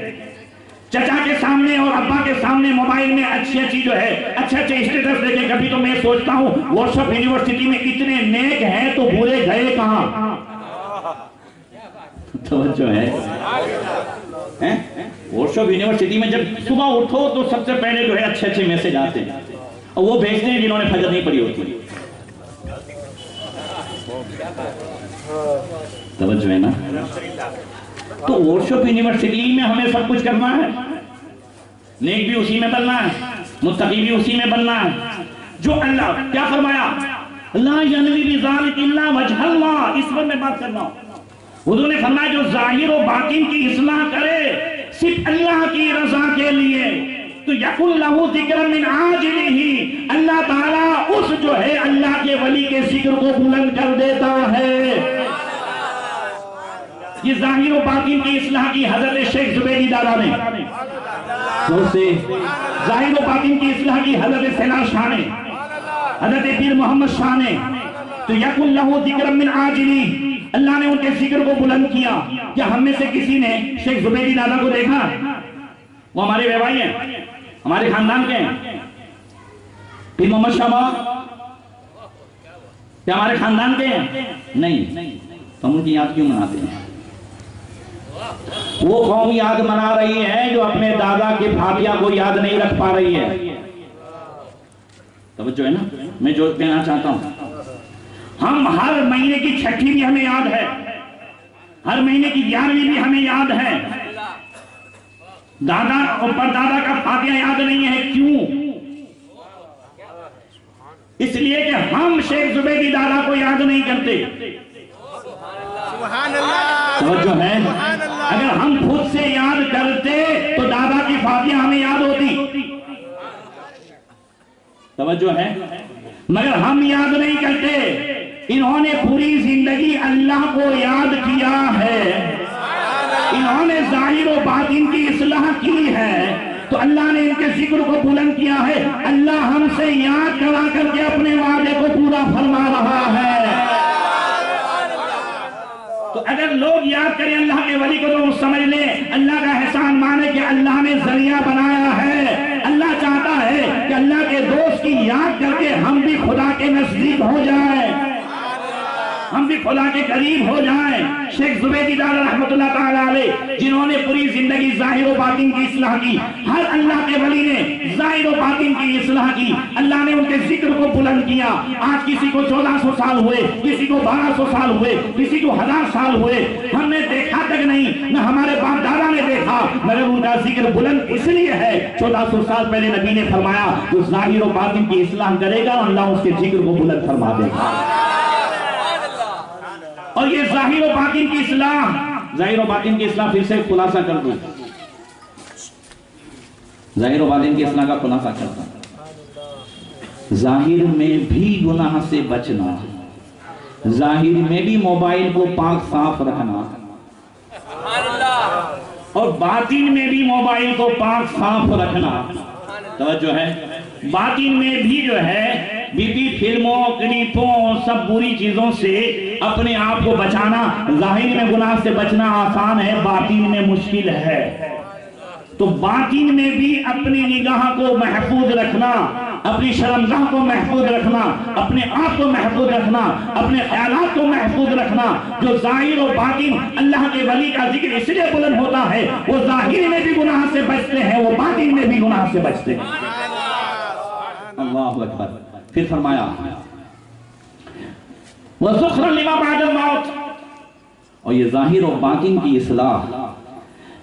چچا کے سامنے اور ابا کے سامنے موبائل میں اچھی جو ہے اچھے اسٹیٹس دیکھیں. کبھی تو میں سوچتا ہوں ورکشاپ یونیورسٹی میں اتنے نیک ہیں تو برے گئے کہاں؟ توجہ ہے. ورکشاپ یونیورسٹی میں جب صبح اٹھو تو سب سے پہلے جو ہے اچھے میسج آتے ہیں اور وہ بھیجتے ہیں جنہوں نے فجر نہیں پڑھی ہوتی. توجہ ہے نا. تو ورکشاپ یونیورسٹی میں ہمیں سب کچھ کرنا ہے. نیک بھی اسی میں بننا ہے, متقی بھی اسی میں بننا ہے. جو اللہ کیا فرمایا, لا ینوی بذالک الا وجہ اللہ. اس پر میں بات کرنا ہوں. حضور نے فرمایا جو ظاہر و باطن کی اصلاح کرے صرف اللہ کی رضا کے لیے تو یکن لہو ذکر من عاجلہ, اللہ تعالیٰ اس جو ہے اللہ کے ولی کے ذکر کو بلند کر دیتا ہے. یہ ظاہر و باطن کی اصلاح کی حضرت شیخ زبیدی دادا نے, ظاہر و باطن کی اصلاح کی حضرت سینا شاہ نے, حضرت پیر محمد شاہ نے. تو یکن لہو ذکر من عاجلہ, اللہ نے ان کے ذکر کو بلند کیا. کیا ہم میں سے کسی نے شیخ زبیدی دادا کو دیکھا؟ وہ ہمارے بیوائی ہیں, ہمارے خاندان کے ہیں. پیر محمد شاہ کیا ہمارے خاندان کے ہیں؟ نہیں. تو ہم ان کی یاد کیوں مناتے ہیں؟ وہ قوم یاد منا رہی ہے جو اپنے دادا کے فاتحہ کو یاد نہیں رکھ پا رہی ہے. توجہ ہے نا. میں جو کہنا چاہتا ہوں, ہم ہر مہینے کی چھٹی بھی ہمیں یاد ہے, ہر مہینے کی 11ویں بھی ہمیں یاد ہے. دادا اور پردادا کا فاتحہ یاد نہیں ہے. کیوں؟ اس لیے کہ ہم شیخ زبیدی دادا کو یاد نہیں کرتے. سبحان اللہ, توجہ ہے. اگر ہم خود سے یاد کرتے تو دادا کی فاتحہ ہمیں یاد ہوتی. توجہ ہے. مگر ہم یاد نہیں کرتے. انہوں نے پوری زندگی اللہ کو یاد کیا ہے, انہوں نے ظاہر و باطن کی اصلاح کی ہے, تو اللہ نے ان کے ذکر کو بلند کیا ہے. اللہ ہم سے یاد کرا کر کے اپنے وعدے کو پورا فرما رہا ہے. تو اگر لوگ یاد کریں اللہ کے ولی کو تو وہ سمجھ لیں اللہ کا احسان مانے کہ اللہ نے ذریعہ بنایا ہے. اللہ چاہتا ہے کہ اللہ کے دوست کی یاد کر کے ہم بھی خدا کے نزدیک ہو جائیں, ہم بھی خدا کے قریب ہو جائیں. شیخ زبیدی دادا رحمت اللہ تعالیٰ علیہ جنہوں نے پوری زندگی ظاہر و باطن کی اصلاح کی, ہر اللہ کے ولی نے ظاہر و باطن کی اصلاح کی. اللہ نے ان کے ذکر کو بلند کیا. آج کسی کو 1400 سال ہوئے, کسی کو 1200 سال ہوئے, کسی کو 1000 سال ہوئے, ہم نے دیکھا تک نہیں, نہ ہمارے باپ دادا نے دیکھا, مگر ان کا ذکر بلند اس لیے ہے 1400 سال پہلے نبی نے فرمایا جو ظاہر و باطن کی اصلاح کرے گا اللہ اس کے ذکر کو بلند فرما دے گا. اور یہ ظاہر و باطن کی اصلاح, ظاہر و باطن کی اصلاح پھر سے خلاصہ کر دوں, ظاہر و باطن کی اصلاح کا خلاصہ کرتا ہوں. ظاہر میں بھی گناہ سے بچنا, ظاہر میں بھی موبائل کو پاک صاف رکھنا, اور باطن میں بھی موبائل کو پاک صاف رکھنا. توجہ ہے. باطن میں بھی جو ہے فلموں, کلپوں, سب بری چیزوں سے اپنے آپ کو بچانا. ظاہر میں گناہ سے بچنا آسان ہے, باطن میں مشکل ہے. تو باطن میں بھی اپنی نگاہ کو محفوظ رکھنا, اپنی شرمگاہ کو محفوظ رکھنا, اپنے آپ کو محفوظ رکھنا, اپنے خیالات کو محفوظ رکھنا. جو ظاہر و باطن اللہ کے ولی کا ذکر اس لیے بلند ہوتا ہے, وہ ظاہر میں بھی گناہ سے بچتے ہیں, وہ باطن میں بھی گناہ سے بچتے ہیں. اللہ اکبر. پھر فرمایا وَذُخْرًا لِمَا بَعْدَ الْمَوْتِ, اور یہ ظاہر و باطن کی اصلاح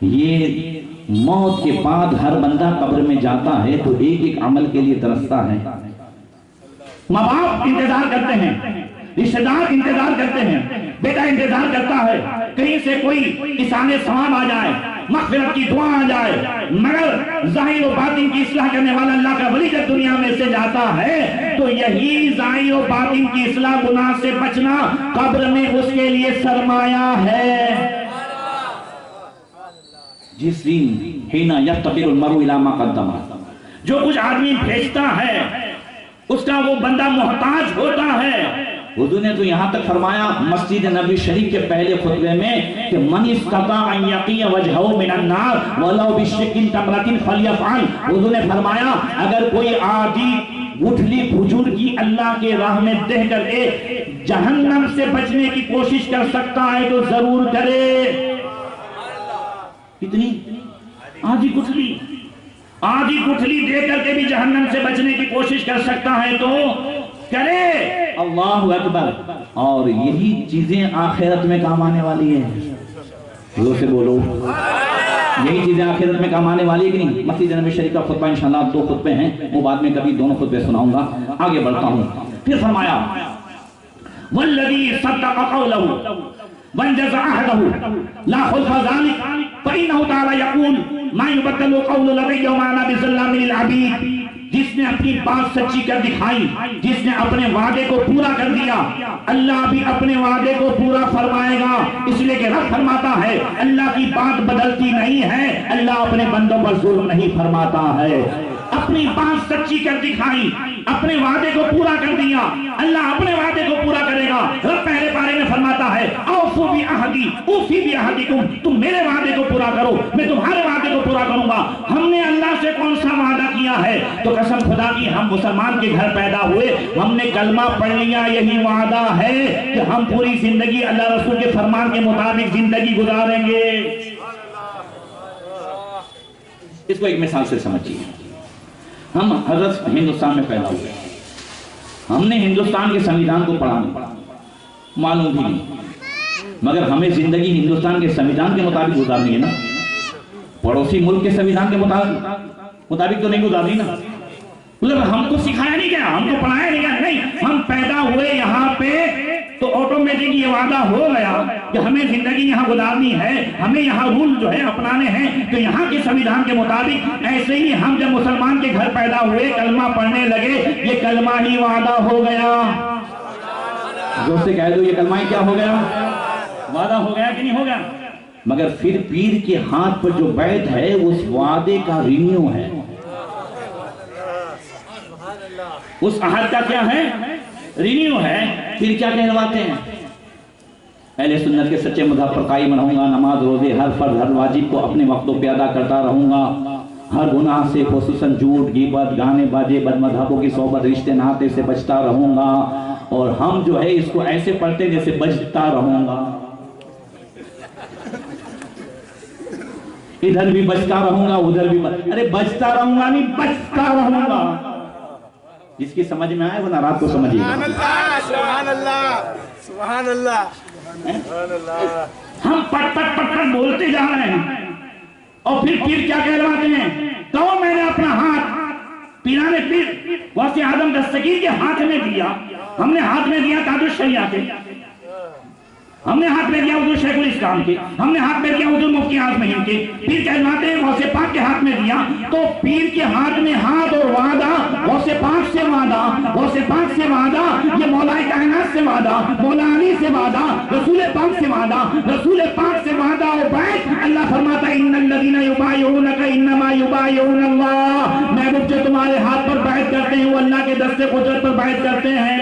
یہ موت کے بعد ہر بندہ قبر میں جاتا ہے تو ایک ایک عمل کے لیے ترستا ہے. ماں باپ انتظار کرتے ہیں, رشتہ دار انتظار کرتے ہیں, بیٹا انتظار کرتا ہے کہیں سے کوئی احسان ثواب آ جائے, مغفرت کی دعا آ جائے. مگر ظاہر و باطن کی اصلاح کرنے والا اللہ کا ولی جب دنیا میں سے جاتا ہے تو یہی ظاہر و باطن کی اصلاح, گناہ سے بچنا قبر میں اس کے لیے سرمایہ ہے. جس دن حین یفتقر المرء الی ما قدم, جو کچھ آدمی بھیجتا ہے اس کا وہ بندہ محتاج ہوتا ہے حضور نے تو یہاں تک فرمایا مسجد نبی شریف کے پہلے خطبے میں کہ من استطاع ان یقی وجہہ من النار ولو بشق تمرۃ فلیفعل. حضور نے فرمایا اگر کوئی عادی گٹھلی کھجور کی اللہ کے راہ میں دہ کر کے جہنم سے بچنے کی کوشش کر سکتا ہے تو ضرور کرے. کتنی آدھی گٹھلی دے کر کے بھی جہنم سے بچنے کی کوشش کر سکتا ہے تو کرے. اللہ اکبر. اور یہی چیزیں آخرت میں کام آنے والی ہیں. زور سے بولو, یہی چیزیں آخرت میں کام آنے والی ہے کہ نہیں؟ مسجد نبی شریف کا خطبہ انشاءاللہ 2 خطبے ہیں, وہ بعد میں کبھی دونوں خطبے سناؤں گا. آگے بڑھتا ہوں. پھر فرمایا والذی صدق قولہ وانجز عہدہ لا خلف ذلک فإنہ تعالی یقول ما یبدل قول لدی وما انا بظلام للعبید. جس نے اپنی بات سچی کر دکھائی, جس نے اپنے وعدے کو پورا کر دیا, اللہ بھی اپنے وعدے کو پورا فرمائے گا. اس لیے کہ رب فرماتا ہے اللہ کی بات بدلتی نہیں ہے, اللہ اپنے بندوں پر ظلم نہیں فرماتا ہے. اپنی بات سچی کر دکھائی, اپنے وعدے کو پورا کر دیا, اللہ اپنے وعدے کو پورا کرے گا. رب پہلے پارے میں فرماتا ہے اوفو بعہدی اوفی بعہدکم, تم میرے وعدے کو پورا کرو, میں تمہارے وعدے کو پورا کروں گا. ہم نے اللہ سے کون سا وعدہ کیا ہے؟ تو قسم خدا کی ہم مسلمان کے گھر پیدا ہوئے, ہم نے کلمہ پڑھ لیا, یہی وعدہ ہے کہ ہم پوری زندگی اللہ رسول کے فرمان کے مطابق زندگی گزاریں گے. اس کو ایک مثال سے سمجھیے. ہم حضرت ہندوستان میں پیدا ہوئے, ہم نے ہندوستان کے سنویدھان کو پڑھا نہیں, معلوم بھی نہیں, مگر ہمیں زندگی ہندوستان کے سنویدھان کے مطابق گزارنی ہے نا. پڑوسی ملک کے سنویدھان کے مطابق تو نہیں گزارنی نا. ہم کو سکھایا نہیں گیا, ہم کو پڑھایا نہیں گیا. نہیں, ہم پیدا ہوئے یہاں پہ تو آٹومیٹک یہ وعدہ ہو گیا کہ ہمیں زندگی یہاں گزارنی ہے, ہمیں یہاں رول جو ہے اپنانے ہیں, تو یہاں کے سنویدھان کے مطابق. ایسے ہی ہم جب مسلمان کے گھر پیدا ہوئے, کلمہ پڑھنے لگے, یہ کلمہ ہی وعدہ ہو گیا. زور سے کہہ دو, یہ کلمہ ہی کیا ہو گیا؟ وعدہ ہو گیا کہ نہیں ہو گیا؟ مگر پھر پیر کے ہاتھ پر جو بیعت ہے اس وعدے کا رینیو ہے, اس عہد کا کیا ہے؟ رینیو ہے. پھر کیا کہلواتے ہیں؟ اہل سنت کے سچے مذہب پر قائم رہوں گا, نماز روزے ہر فرض ہر واجب کو اپنے وقتوں پہ ادا کرتا رہوں گا, ہر گناہ سے خصوصاً جھوٹ غیبت گانے باجے بد مذہبوں کی صحبت رشتے ناطے سے بچتا رہوں گا, اور ہم جو ہے اس کو ایسے پڑھتے جیسے بچتا رہوں گا. ادھر بھی بچتا رہوں گا, ادھر بھی ارے بچتا رہوں گا نہیں, بچتا رہوں گا. جس کی سمجھ میں آئے وہ نہ رات کو سمجھیے. سبحان اللہ سبحان اللہ سبحان اللہ. ہم پٹ بولتے جا رہے ہیں, اور پھر کیا کہلواتے ہیں؟ تو میں نے اپنا ہاتھ پیرانے پیر غوث اعظم دستگیر کے ہاتھ میں دیا. ہم نے ہاتھ میں دیا تاج الشریعہ کے, ہم نے ہاتھ میں دیا حضور شیخ الاسلام کے, ہم نے ہاتھ میں دیا حضور مفتی اعظم ہند کے. پیر کہلواتے ہیں غوث پاک کے ہاتھ میں دیا, تو پیر کے ہاتھ میں ہاتھ اور وعدہ, غوث پاک سے وعدہ, غوث پاک سے وعدہ, یہ مولا کائنات سے وعدہ, مولا علی سے وعدہ, رسول پاک سے وعدہ, رسول پاک سے وعدہ اور بیعت. اللہ فرماتا ہے ان الذین یبایعونک انما یبایعون اللہ, محبوب جو تمہارے ہاتھ پر بیعت کرتے ہیں وہ اللہ کے دست قدرت پر بیعت کرتے ہیں.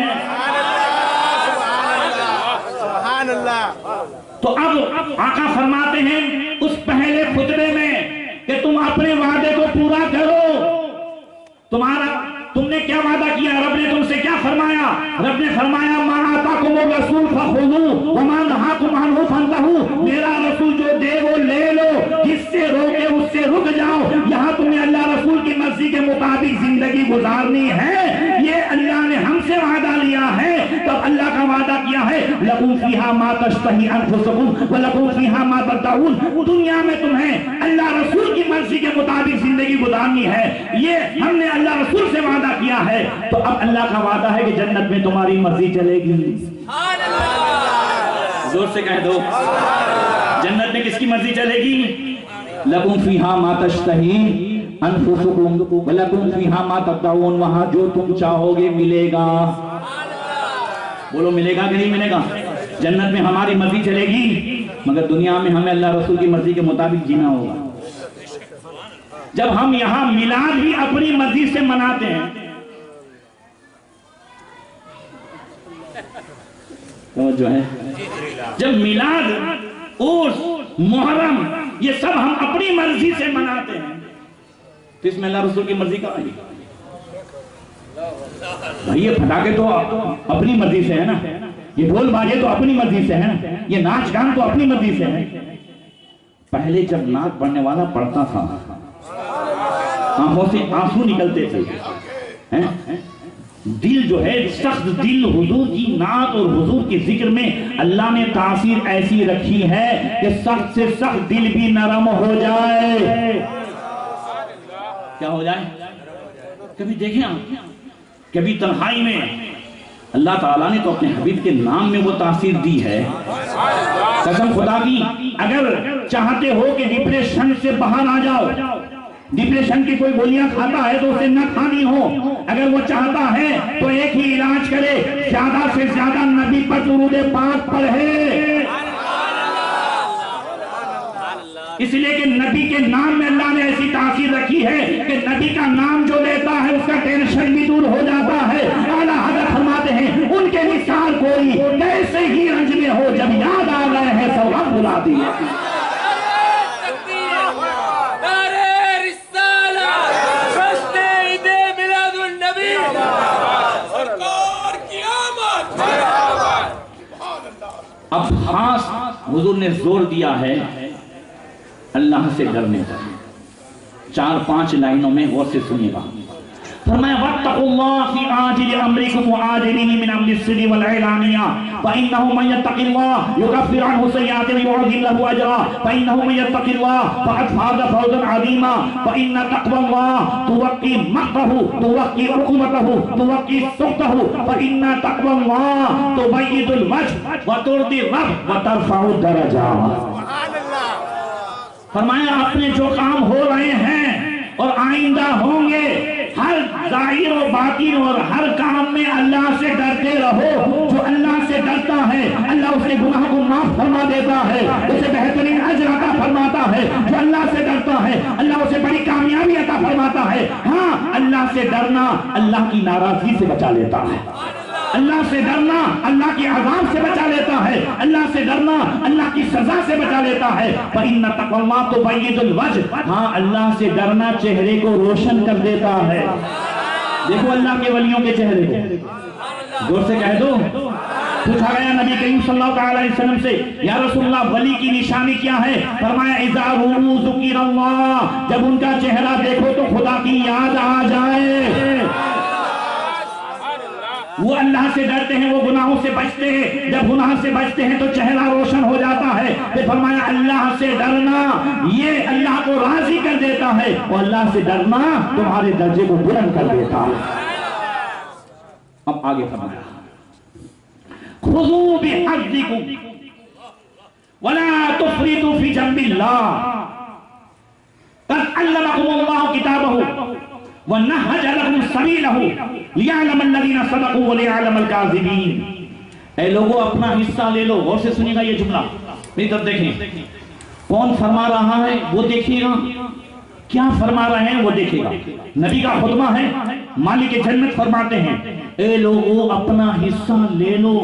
تو اب آقا فرماتے ہیں اس پہلے خطبے میں کہ تم اپنے وعدے کو پورا کرو. تم نے کیا وعدہ کیا؟ رب نے تم سے کیا فرمایا؟ رب نے فرمایا ما آتاکم الرسول فخذوہ وما نہاکم عنہ فانتہوا. میرا رسول جو دے وہ لے لو, جس سے روکے اس سے رک جاؤ. یہاں تمہیں اللہ رسول کی مرضی کے مطابق زندگی گزارنی ہے, یہ اللہ نے ہم سے وعدہ لیا ہے. تب اللہ کا وعدہ کیا ہے لکم فیہا ما تشتہی انفسکم ولکم فیہا ما تدعون. دنیا میں تمہیں اللہ رسول کی مرضی کے مطابق زندگی گزارنی ہے, یہ ہم نے اللہ رسول سے وعدہ کیا ہے. تو اب اللہ کا وعدہ ہے کہ جنت میں تمہاری مرضی چلے گی. زور سے کہہ دو, جنت میں کس کی مرضی چلے گی؟ لکم فیہا ما تشتہی انفسکم ولکم فیہا ما تدعون. وہاں جو تم چاہو گے ملے گا. بولو ملے گا کہ نہیں ملے گا؟ جنت میں ہماری مرضی چلے گی, مگر دنیا میں ہمیں اللہ رسول کی مرضی کے مطابق جینا ہوگا. جب ہم یہاں میلاد بھی اپنی مرضی سے مناتے ہیں, توجہ ہے؟ جب میلاد، عرس، محرم یہ سب ہم اپنی مرضی سے مناتے ہیں تو اس میں اللہ رسول کی مرضی کہاں ہے؟ بھائی یہ پٹاخے تو اپنی مرضی سے ہے نا، یہ ڈھول باجے تو اپنی مرضی سے ہے نا، یہ ناچ گان تو اپنی مرضی سے ہے۔ پہلے جب نعت پڑھنے والا پڑھتا تھا آنکھوں سے آنسو نکلتے تھے، دل جو ہے سخت دل حضور کی نعت اور حضور کے ذکر میں اللہ نے تاثیر ایسی رکھی ہے کہ سخت سے سخت دل بھی نرم ہو جائے۔ کیا ہو جائے؟ کبھی دیکھیں آپ، کبھی تنہائی میں اللہ تعالیٰ نے تو اپنے حبیب کے نام میں وہ تاثیر دی ہے۔ قسم خدا کی اگر چاہتے ہو کہ ڈپریشن سے باہر آ جاؤ، ڈپریشن کی کوئی گولیاں کھاتا ہے تو اسے نہ کھانی ہو، اگر وہ چاہتا ہے تو ایک ہی علاج کرے، زیادہ سے زیادہ نبی پر درود پاک پڑھے۔ اس لیے کہ نبی کے نام میں اللہ نے ایسی تاثیر رکھی ہے کہ نبی کا نام جو لیتا ہے اس کا ٹینشن بھی دور ہو جاتا ہے۔ اعلیٰ حضرت فرماتے ہیں ان کے مثال کوئی کیسے ہی رنج میں ہو، جب یاد آ گئے ہیں سب ہم بلا دیے۔ اب خاص حضور نے زور دیا ہے اللہ سے ڈرنے کا، 4-5 لائنوں میں غور سے سنیے گا۔ فرمایا وَاتَّقُوا اللَّهَ فِي عَاجِلِ أَمْرِكُمْ وَعَاجِلِهِ مِنْ أَمْرِ السِّرِّ وَالْعِلَانِيَةِ فَإِنَّهُ مَنْ يَتَّقِ اللَّهَ يُكَفِّرْ عَنْهُ سَيِّئَاتِهِ وَيُعْظِمْ لَهُ أَجْرًا فَإِنَّهُ مَنْ يَتَّقِ اللَّهَ فَقَدْ فَازَ فَوْزًا عَظِيمًا فَإِنَّ تَقْوَى اللَّهِ تُوَقِّي مَقْتَهُ تُوَقِّي عُقُوبَتَهُ تُوَقِّي سُخْطَهُ فَإِنَّ تَقْوَى اللَّهِ تُبَيِّضُ الْوَجْهَ وَتُرْضِي الرَّبَّ وَتَرْفَعُ الدَّرَجَاتِ۔ فرمایا اپنے جو کام ہو رہے ہیں اور آئندہ ہوں گے، ہر ظاہر و باطن اور ہر کام میں اللہ سے ڈرتے رہو۔ جو اللہ سے ڈرتا ہے اللہ اس کے گناہ کو معاف فرما دیتا ہے، اسے بہترین اجر عطا فرماتا ہے۔ جو اللہ سے ڈرتا ہے اللہ اسے بڑی کامیابی عطا فرماتا ہے۔ ہاں، اللہ سے ڈرنا اللہ کی ناراضگی سے بچا لیتا ہے، اللہ سے ڈرنا اللہ کی عذاب سے بچا لیتا ہے، اللہ سے ڈرنا اللہ کی سزا سے بچا لیتا ہے۔ فَإِنَّ تَقْوَى اللَّهِ تُبَيِّضُ الْوَجْهَ، ہاں اللہ سے ڈرنا چہرے کو روشن کر دیتا ہے۔ دیکھو اللہ کے ولیوں کے چہرے کو، زور سے کہہ دو۔ پوچھا گیا نبی کریم صلی اللہ علیہ وسلم سے، یا رسول اللہ ولی کی نشانی کیا ہے؟ فرمایا اذا رؤوا ذکر اللہ، جب ان کا چہرہ دیکھو تو خدا کی یاد آ جائے۔ وہ اللہ سے ڈرتے ہیں، وہ گناہوں سے بچتے ہیں، جب گناہ سے بچتے ہیں تو چہرہ روشن ہو جاتا ہے۔ پھر فرمایا اللہ سے ڈرنا یہ اللہ کو راضی کر دیتا ہے، اور اللہ سے ڈرنا تمہارے درجے کو بلند کر دیتا ہے۔ اب آگے فرمایا خذوا بحظکم ولا تفرطوا فی جنب اللہ قد علمکم اللہ کتابہ وَنَحَّجَ لَكُمْ سَبِيلَهُ لِيَعْلَمَ الَّذِينَ صَدَقُوا وَلِيَعْلَمَ الْكَاذِبِينَ۔ اے لوگوں اپنا حصہ لے لو۔ غور سے سنیے گا یہ جملہ، میری طرف دیکھیں۔ کون فرما رہا ہے وہ دیکھیے گا، کیا فرما رہے ہیں وہ دیکھے گا۔ نبی کا خطبہ ہے، مالک جنت فرماتے ہیں اے لوگوں اپنا حصہ لے لو،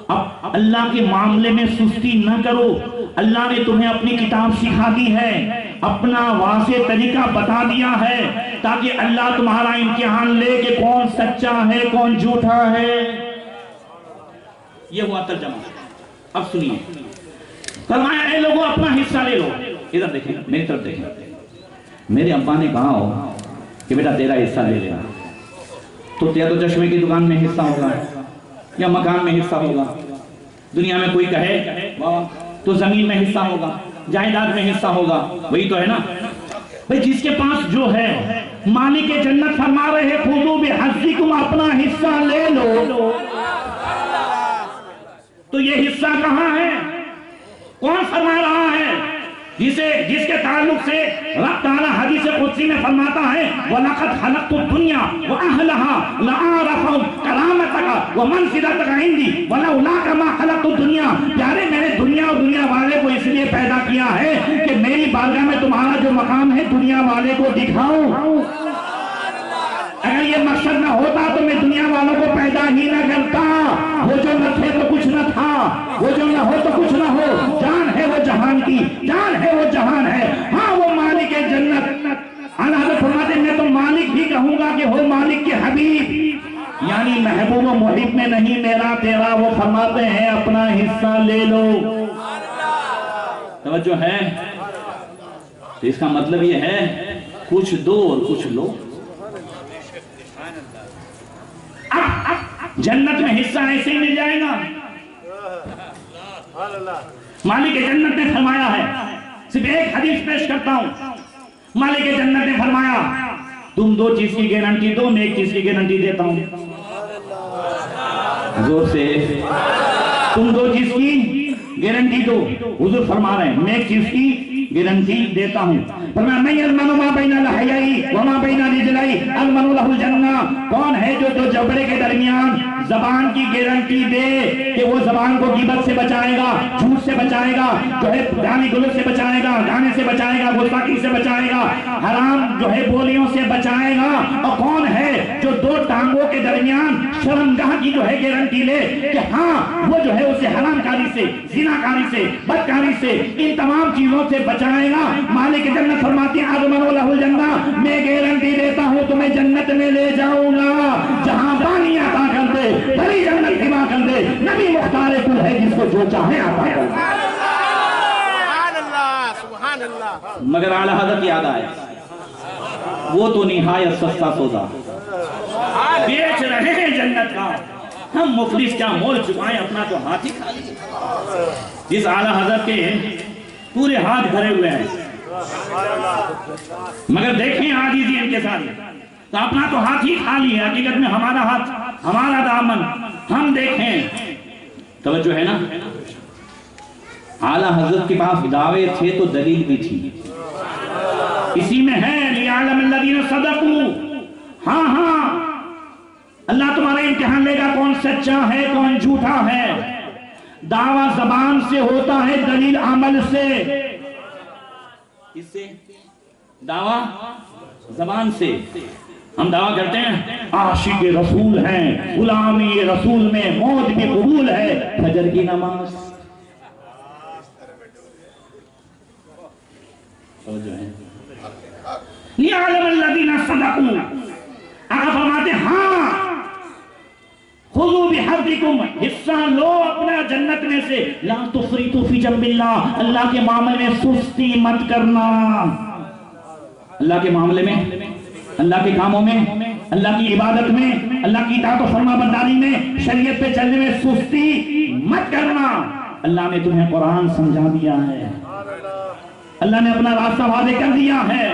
اب اللہ کے معاملے میں سستی نہ کرو۔ اللہ نے تمہیں اپنی کتاب سکھا دی ہے، اپنا واضح طریقہ بتا دیا ہے، تاکہ اللہ تمہارا امتحان لے کہ کون سچا ہے کون جھوٹا ہے۔ یہ ہوا ترجمہ۔ اب سنیے، فرمایا اے لوگوں اپنا حصہ لے لو۔ ادھر دیکھیں، میری طرف دیکھیں۔ میرے ابا نے کہا ہو کہ بیٹا تیرا حصہ لے لینا، تو تیرا تو چشمے کی دکان میں حصہ ہوگا یا مکان میں حصہ ہوگا، دنیا میں کوئی کہے تو زمین میں حصہ ہوگا، جائیداد میں حصہ ہوگا، وہی تو ہے نا بھئی۔ جس کے پاس جو ہے، مالک جنت فرما رہے خذوا بحظکم، اپنا حصہ لے لو۔ تو یہ حصہ کہاں ہے؟ کون فرما رہا ہے؟ جس کے تعلق سے رب تعالیٰ حدیث قدسی میں فرماتا ہے وَلَقَدْ خَلَقْتُ الدُّنْيَا وَأَهْلَهَا لَأَعْرَفَهُمْ كَرَامَتَكَ وَمَنْزِلَتَكَ عِنْدِي وَلَوْلَاكَ مَا خَلَقْتُ الدُّنْيَا۔ پیارے میں نے دنیا اور دنیا والے کو اس لیے پیدا کیا ہے کہ میری بارگاہ میں تمہارا جو مقام ہے دنیا والے کو دکھاؤں۔ اگر یہ مقصد نہ ہوتا تو میں دنیا والوں کو پیدا ہی نہ کرتا، وہ جو نہ تھے تو کچھ نہ تھا۔ ہاں وہ جو نہ ہو تو کچھ نہ ہو، جان ہے وہ جہان کی، جان ہے وہ جہان ہے، ہاں وہ مالک جنت۔ اعلیٰ حضرت فرماتے ہیں میں تو مالک بھی کہوں گا کہ ہو مالک کے حبیب، یعنی محبوب و محب میں نہیں میرا تیرا، وہ فرماتے ہیں اپنا حصہ لے لو۔ توجہ ہے؟ تو اس کا مطلب یہ ہے کچھ دو اور کچھ لو۔ اب جنت میں حصہ ایسے ہی مل جائے گا؟ مالک جنت نے فرمایا ہے، صرف ایک حدیث پیش کرتا ہوں، مالک جنت نے فرمایا تم دو چیز کی گارنٹی دو، میں ایک چیز کی گارنٹی دیتا ہوں، زور سے، تم دو چیز کی گارنٹی دو، حضور فرما رہے ہیں میں ایک چیز کی گارنٹی دیتا ہوں۔ فرمایا من یضمن ما بین لحیئی وما بین رجلئی اضمن لہ الجنہ، کون ہے جو دو جبڑے کے درمیان زبان کی گارنٹی دے کہ وہ زبان کو غیبت سے بچائے گا، جھوٹ سے بچائے گا، جو ہے گالی گلوچ سے بچائے گا، گانے سے بچائے گا، گستاخی سے بچائے گا، حرام جو ہے بولیوں سے بچائے گا، اور کون ہے جو دو ٹانگوں کے درمیان شرمگاہ کی جو ہے گارنٹی لے کہ ہاں وہ جو ہے اسے حرام کاری سے، زنا کاری سے، بدکاری سے، ان تمام چیزوں سے بچائے گا۔ مالک جنت فرماتے ہیں اضمن لہ الجنہ، میں گارنٹی دیتا ہوں تمہیں جنت میں لے جاؤں گا جہاں پانی عطا کر دے، بھری جنت ہوا کر دے، نبی مختار کل ہے جس کو جو چاہے عطا کر دے۔ سبحان اللہ۔ مگر اعلیٰ حضرت یاد آئے وہ تو نہایت سستا سودا بیچ رہے ہیں جنت کا، ہم مفلس کیا مول چکائیں، اپنا تو ہاتھ ہی کھا لیے۔ جس اعلیٰ حضرت کے پورے ہاتھ بھرے ہوئے ہیں، مگر دیکھیں عاجزی ان کے ساتھ، تو اپنا تو ہاتھ ہی کھا لیا، حقیقت میں ہمارا ہاتھ، ہمارا دامن ہم دیکھیں۔ توجہ ہے نا؟ اعلیٰ حضرت کے پاس دعوے تھے تو دلیل بھی تھی، اسی میں ہے لِيَعْلَمَ الَّذِينَ صَدَقُوا، ہاں ہاں اللہ تمہارا امتحان لے گا کون سچا ہے کون جھوٹا ہے۔ دعویٰ زبان سے ہوتا ہے، دلیل عمل سے۔ اس سے دعویٰ زبان سے ہم دعویٰ کرتے ہیں عاشق رسول ہیں، غلامی رسول میں موت بھی قبول ہے، فجر کی نماز لِيَعْلَمَ الَّذِينَ صَدَقُوا، آقا فرماتے ہاں خُذُوا بِحَظِّكُمْ، حصہ لو اپنا جنت میں سے، لا تفریطوا فی جنب اللہ، اللہ کے معاملے میں سستی مت کرنا، اللہ کے معاملے میں، اللہ کے کاموں میں، اللہ کی عبادت میں، اللہ کی اطاعت و فرما برداری میں، شریعت پہ چلنے میں سستی مت کرنا۔ اللہ نے تمہیں قرآن سمجھا دیا ہے، اللہ نے اپنا راستہ واضح کر دیا ہے،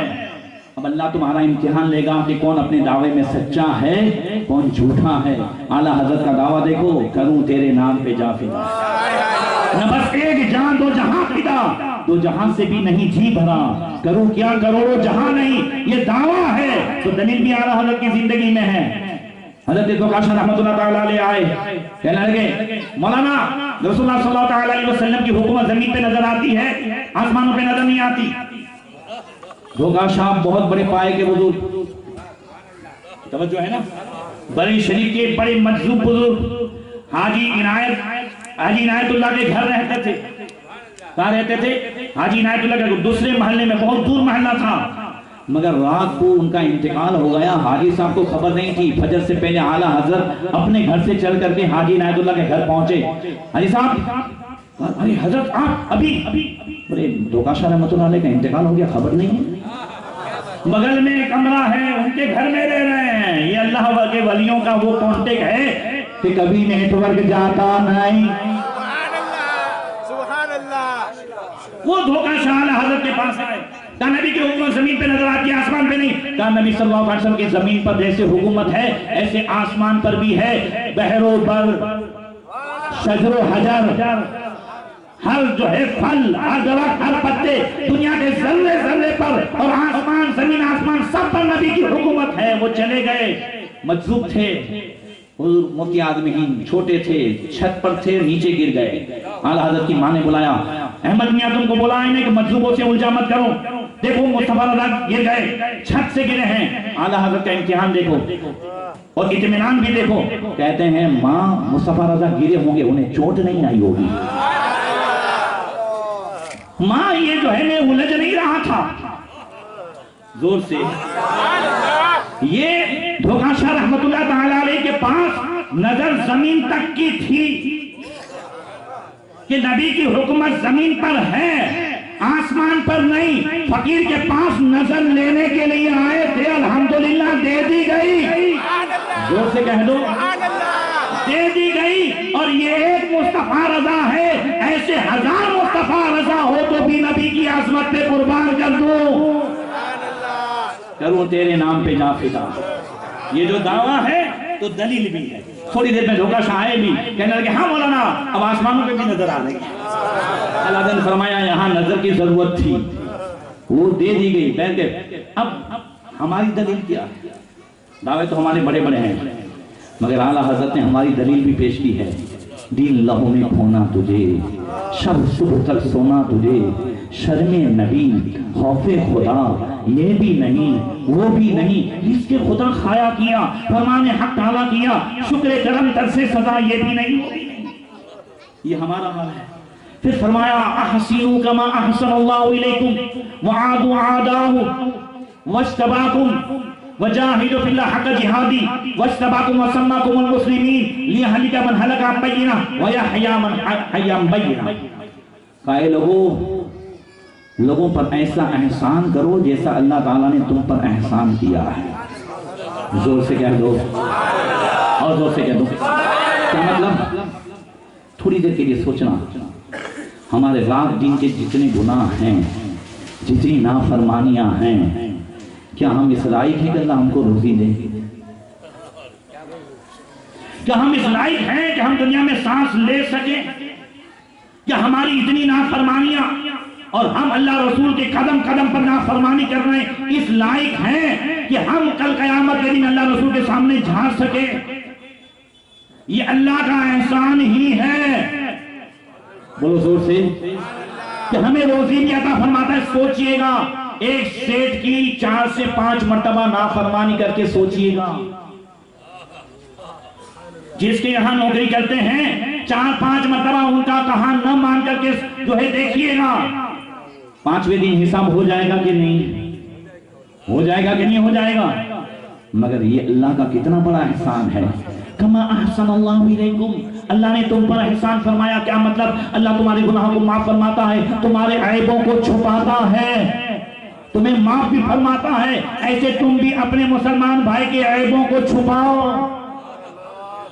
اب اللہ تمہارا امتحان لے گا کہ کون اپنے دعوے میں سچا ہے کون جھوٹا ہے۔ اعلیٰ حضرت کا دعویٰ دیکھو، کروں تیرے نام پہ جا فدا، نہ بس ایک جان دو جہاں فدا، دو جہاں سے بھی نہیں جی بھرا، کروں کیا کروڑوں جہاں نہیں، یہ دعویٰ ہے۔ تو دلیل بھی اعلیٰ حضرت کی زندگی میں ہے۔ حضرت ذوالقافر رحمۃ اللہ تعالیٰ علیہ آئے، کہنے لگے مولانا رسول اللہ صلی اللہ علیہ وسلم کی حکومت زمین پہ نظر آتی ہے، آسمانوں پہ نظر نہیں آتی۔ ذوالقافر بہت بڑے پائے کے بزرگ، توجہ ہے نا، بڑی شریف کے بڑے مجذوب بزرگ، حاجی عنایت اللہ کے گھر رہتے تھے، کہاں رہتے تھے؟ حاجی عنایت اللہ کے دوسرے محلے میں، بہت دور محلہ تھا، مگر رات کو ان کا انتقال ہو گیا، حاجی صاحب کو خبر نہیں تھی۔ فجر سے پہلے اعلیٰ حضرت اپنے گھر سے چل کر کے حاجی عنایت اللہ کے گھر پہنچے۔ حاجی صاحب، ارے حضرت آپ ابھی بڑے ذوالقافر رحمۃ اللہ علیہ کا انتقال ہو گیا، خبر نہیں ہے؟ بغل میں کمرہ ہے، ان کے گھر میں رہ رہے ہیں، یہ اللہ کے ولیوں کا وہ کانٹیکٹ ہے کہ کبھی نیٹ ورک جاتا نہیں۔ سبحان اللہ۔ وہ ذوالقافر اعلیٰ حضرت کے پاس آئے، کہا نبی کی حکومت زمین پہ نظر آتی ہے، آسمان پہ نہیں۔ کہا نبی صلی اللہ علیہ وسلم کی زمین پر جیسے حکومت ہے ایسے آسمان پر بھی ہے، بحر و بر، شجر و حجر، ہر جو ہے پھل، ہر درخت، ہر پتے، دنیا کے ذرے ذرے پر، اور آسمان زمین آسمان سب پر نبی کی حکومت ہے۔ وہ چلے گئے، مجذوب تھے، حضور مفتی آدمی ہی چھوٹے تھے، چھت پر تھے، نیچے گر گئے۔ اعلیٰ حضرت کی ماں نے بلایا، احمد میاں تم کو بلایا نہیں کہ مجذوبوں سے الجھا مت کرو، دیکھو مصطفیٰ رضا گر گئے، چھت سے گرے ہیں، اعلیٰ حضرت کا امتحان دیکھو اور اطمینان بھی دیکھو. کہتے ہیں ماں مصطفیٰ رضا گرے ہوں گے انہیں چوٹ نہیں آئی ہوگی. ماں یہ جو ہے میں الجھ نہیں رہا تھا. زور سے یہ دھوکہ شاہ رحمت اللہ تعالیٰ علیہ کے پاس نظر زمین تک کی تھی کہ نبی کی حکومت زمین پر ہے، آسمان پر نہیں. فقیر کے پاس نظر لینے کے لیے آئے تھے، الحمدللہ دے دی گئی. زور سے کہہ دو دے دی گئی. اور یہ ایک مصطفیٰ رضا ہے، ایسے ہزار مصطفیٰ رضا ہو تو بھی نبی کی عظمت پہ قربان کر دوں، کروں تیرے نام پہ جا فدا. یہ جو دعویٰ ہے تو دلیل بھی ہے. تھوڑی دیر میں دھوکہ شاہ آئے بھی کہنے لگے ہاں مولانا اب آسمانوں پہ بھی نظر آ رہی. اللہ نے فرمایا یہاں نظر کی ضرورت تھی، وہ دے دی گئی. بیٹھے اب ہماری دلیل کیا ہے؟ دعوے تو ہمارے بڑے بڑے ہیں، مگر اعلیٰ حضرت نے ہماری دلیل بھی پیش کی ہے. دین لہو میں کھونا تجھے، شب صبح تک سونا تجھے، شرم نبی خوف خدا یہ بھی نہیں وہ بھی نہیں، جس کے خدا کھایا کیا، فرمان حق تعالیٰ کیا، شکر کرم تر سے سزا یہ بھی نہیں. یہ ہمارا حال ہے. پھر فرمایا احسنوا کما احسن اللہ الیکم وعادوا عاداہ واجتباکم وجاہدوا فی اللہ حق جہادی واجتباکم وسماکم المسلمین لیہلک من ہلک عن بینہ ویحیی من حی عن بینہ. کہے لوگوں پر ایسا احسان کرو جیسا اللہ تعالیٰ نے تم پر احسان کیا ہے. زور سے کہہ دو اور زور سے کہہ دو. کیا مطلب؟ تھوڑی دیر کے لیے سوچنا، ہمارے رات دن کے جتنے گناہ ہیں، جتنی نافرمانیاں ہیں، کیا ہم اس لائق ہیں کہ اللہ ہم کو روزی دے؟ کیا ہم اس لائق ہیں کہ ہم دنیا میں سانس لے سکیں؟ کیا ہماری اتنی نافرمانیاں اور ہم اللہ رسول کے قدم قدم پر نافرمانی کر رہے ہیں اس لائق ہیں کہ ہم کل قیامت کے دن اللہ رسول کے سامنے جھانک سکیں؟ یہ اللہ کا احسان ہی ہے. بولو زور سے کہ ہمیں روزی بھی عطا فرماتا ہے. سوچئے گا ایک سیٹ کی 4 سے 5 مرتبہ نافرمانی کر کے سوچئے گا. جس کے یہاں نوکری کرتے ہیں 4-5 مرتبہ ان کا کہاں نہ مان کر کے جو ہے دیکھیے گا 5ویں دن حساب ہو جائے گا کہ نہیں ہو جائے گا کہ نہیں ہو جائے گا. مگر یہ اللہ کا کتنا بڑا احسان ہے. کما احسن اللہ علیکم، اللہ نے تم پر احسان فرمایا. کیا مطلب؟ اللہ تمہارے گناہوں کو معاف فرماتا ہے، تمہارے عیبوں کو چھپاتا ہے، تمہیں معاف بھی فرماتا ہے. ایسے تم بھی اپنے مسلمان بھائی کے عیبوں کو چھپاؤ.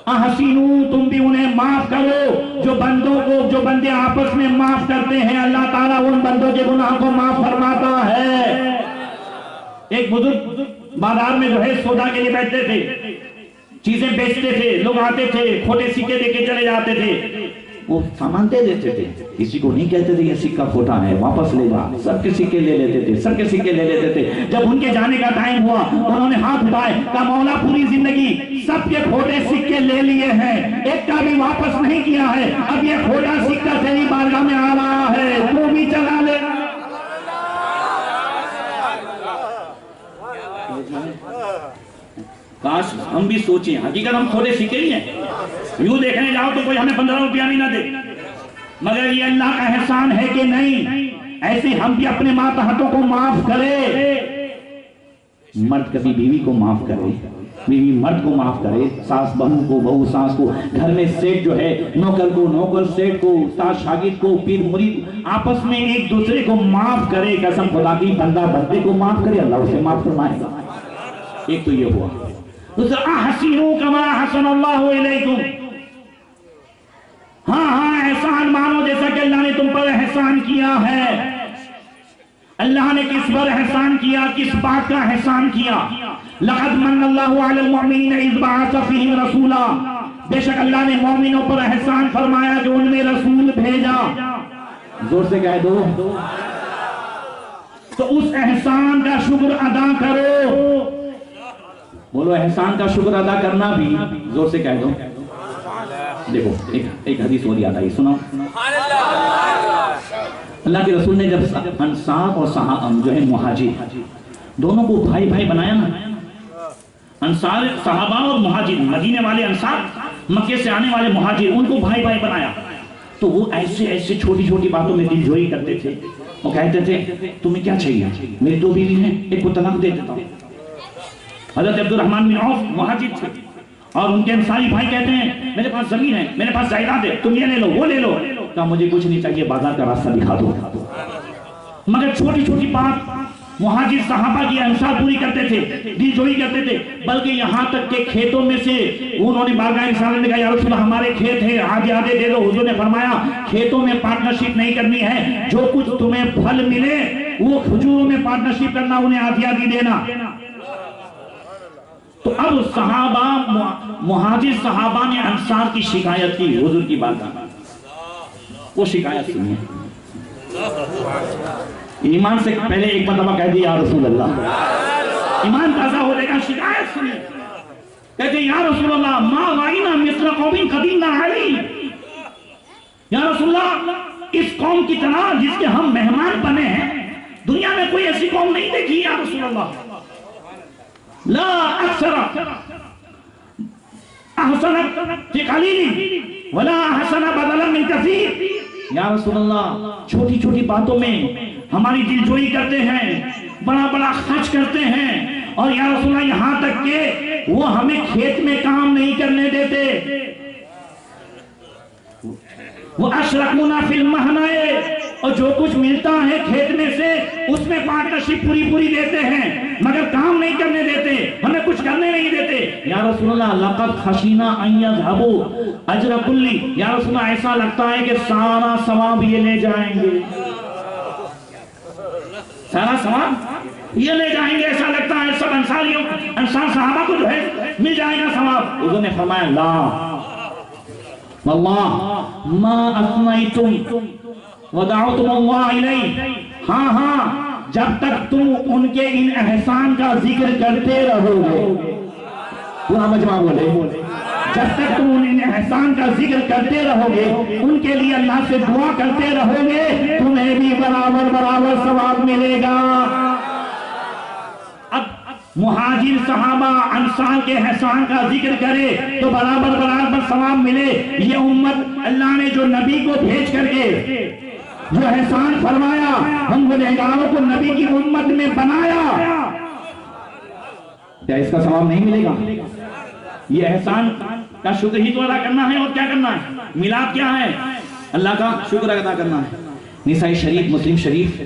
احسنو، تم بھی انہیں معاف کرو. جو بندے آپس میں معاف کرتے ہیں اللہ تعالیٰ ان بندوں کے گناہوں کو معاف فرماتا ہے. ایک بزرگ بازار میں جو ہے سودا کے لیے بیٹھتے تھے، چیزیں بیچتے تھے، لوگ آتے تھے کھوٹے سکے دے کے چلے جاتے تھے. وہ سامان دے دیتے تھے، کسی کو نہیں کہتے تھے یہ سکہ کھوٹا ہے واپس لے جا. سب کے سکے لے لیتے تھے، سب کے سکے لے لیتے تھے. جب ان کے جانے کا ٹائم ہوا انہوں نے ہاتھ اٹھائے، کہا مولا پوری زندگی سب کے کھوٹے سکے لے لیے ہیں، ایک کا بھی واپس نہیں کیا ہے. اب یہ کھوٹا سکہ تیری بارگاہ میں آ رہا ہے، تو بھی چلا لے. کاش ہم بھی سوچیں. حقیقت ہم کھوٹے سکے ہی ہیں. یوں دیکھنے جاؤ تو کوئی ہمیں 15 روپیہ بھی نہ دے، مگر یہ اللہ کا احسان ہے کہ نہیں. ایسے ہم بھی اپنے ماتحتوں کو معاف کرے. مرد کبھی بیوی کو معاف کرے، بیوی مرد کو معاف کرے، ساس بہو کو، بہو ساس کو، گھر میں سیٹ جو ہے نوکر کو، نوکر سیٹ کو، استاد شاگرد کو، پیر مرید آپس میں ایک دوسرے کو معاف کرے. قسم خدا کی بندہ بندے کو معاف کرے اللہ اسے معاف فرمائے گا. ایک تو یہ ہوا. دوسرا احسنوا کما احسن اللہ علیکم. ہاں احسان مانو جیسا کہ اللہ نے تم پر احسان کیا ہے. اللہ نے کس پر احسان کیا؟ کس بات کا احسان کیا؟ لقد من اللہ علی المؤمنین اذ بعث فیہم رسولا، بے شک اللہ نے مومنوں پر احسان فرمایا جو ان میں رسول بھیجا. زور سے کہہ دو. تو اس احسان کا شکر ادا کرو. بولو احسان کا شکر ادا کرنا بھی. زور سے کہہ دو. دیکھو ایک حدیث اور یاد آئی، سنو. اللہ کے رسول نے جب انصار اور جو ہے مہاجر دونوں کو بھائی بھائی بنایا نا، انصار صحابہ اور مہاجر، مدینے والے انصار، مکے سے آنے والے مہاجر، ان کو بھائی بھائی بنایا، تو وہ ایسے ایسے چھوٹی چھوٹی باتوں میں دل جوئی کرتے تھے، وہ کہتے تھے تمہیں کیا چاہیے، میری 2 بیوی ہیں، ایک کو طلاق دے دیتا ہوں۔ حضرت عبد الرحمن بن عوف مہاجر تھے اور ان کے انصاری بھائی کہتے ہیں میرے پاس زمین ہے، میرے پاس جائیداد ہے، تم یہ لے لو وہ لے لو، کہا مجھے کچھ نہیں چاہیے، بازار کا راستہ دکھا دو۔ مگر چھوٹی چھوٹی بات مہاجر صحابہ کی انصار پوری کرتے تھے، دل جوئی کرتے تھے، بلکہ یہاں تک کہ کھیتوں میں سے انہوں نے بارگاہ رسالت میں کہا یا رسول اللہ ہمارے کھیت ہیں، آدھے آدھے دے دو۔ حضور نے فرمایا کھیتوں میں پارٹنرشپ نہیں کرنی ہے، جو کچھ تمہیں پھل ملے وہ کھجوروں میں پارٹنرشپ کرنا، انہیں آدھی آدھی دینا۔ تو اب صحابہ مہاجر صحابہ نے انصار کی شکایت کی حضور کی بارگاہ میں، وہ شکایت سنی، ایمان سے پہلے ایک مرتبہ کہہ دیا یا رسول اللہ، ایمان تازہ ہو جائے گا، شکایت سنی، کہتے ہیں یا رسول اللہ ما رائنا مثل قوم قدیمنا علی، یا رسول اللہ اس قوم کی طرح جس کے ہم مہمان بنے ہیں دنیا میں کوئی ایسی قوم نہیں دیکھی یا رسول اللہ، لا اکثر احسن فی قلیل ولا احسن بدلا من کثیر، یا رسول اللہ چھوٹی چھوٹی باتوں میں ہماری دل جوئی کرتے ہیں، بڑا بڑا خرچ کرتے ہیں، اور یا رسول اللہ یہاں تک کہ وہ ہمیں کھیت میں کام نہیں کرنے دیتے، وہ اشرکونا فی المہنائے، اور جو کچھ ملتا ہے کھیت میں سے اس میں پارٹنرشپ پوری پوری دیتے ہیں، مگر کام نہیں کرنے دیتے، ہمیں کچھ کرنے نہیں دیتے۔ یا رسول اللہ لقد خشینا ان یذهبوا اجر کلی، یا رسول اللہ ایسا لگتا ہے کہ سارا ثواب یہ لے جائیں گے، سارا ثواب یہ لے جائیں گے، ایسا لگتا ہے سب انصار صحابہ کو جو ہے مل جائے گا ثواب۔ حضور نے فرمایا لا واللہ ما اثنیتم ودعوتم اللہ علیہ، ہاں ہاں جب تک تم ان کے ان احسان کا ذکر کرتے رہو گے، پورا مجمع بولے، جب تک تم ان احسان کا ذکر کرتے رہو گے، ان کے لیے اللہ سے دعا کرتے رہو گے، تمہیں بھی برابر برابر ثواب ملے گا۔ اب مہاجر صحابہ انصار کے احسان کا ذکر کرے تو برابر برابر ثواب ملے، یہ امت اللہ نے جو نبی کو بھیج کر کے جو احسان فرمایا، ہم گنہگاروں کو نبی کی امت میں بنایا، کیا اس کا ثواب نہیں ملے گا؟ یہ احسان کا شکر ہی تو ادا کرنا ہے، اور کیا کرنا ہے؟ میلاد کیا ہے؟ اللہ کا شکر ادا کرنا ہے۔ نسائی شریف، مسلم شریف،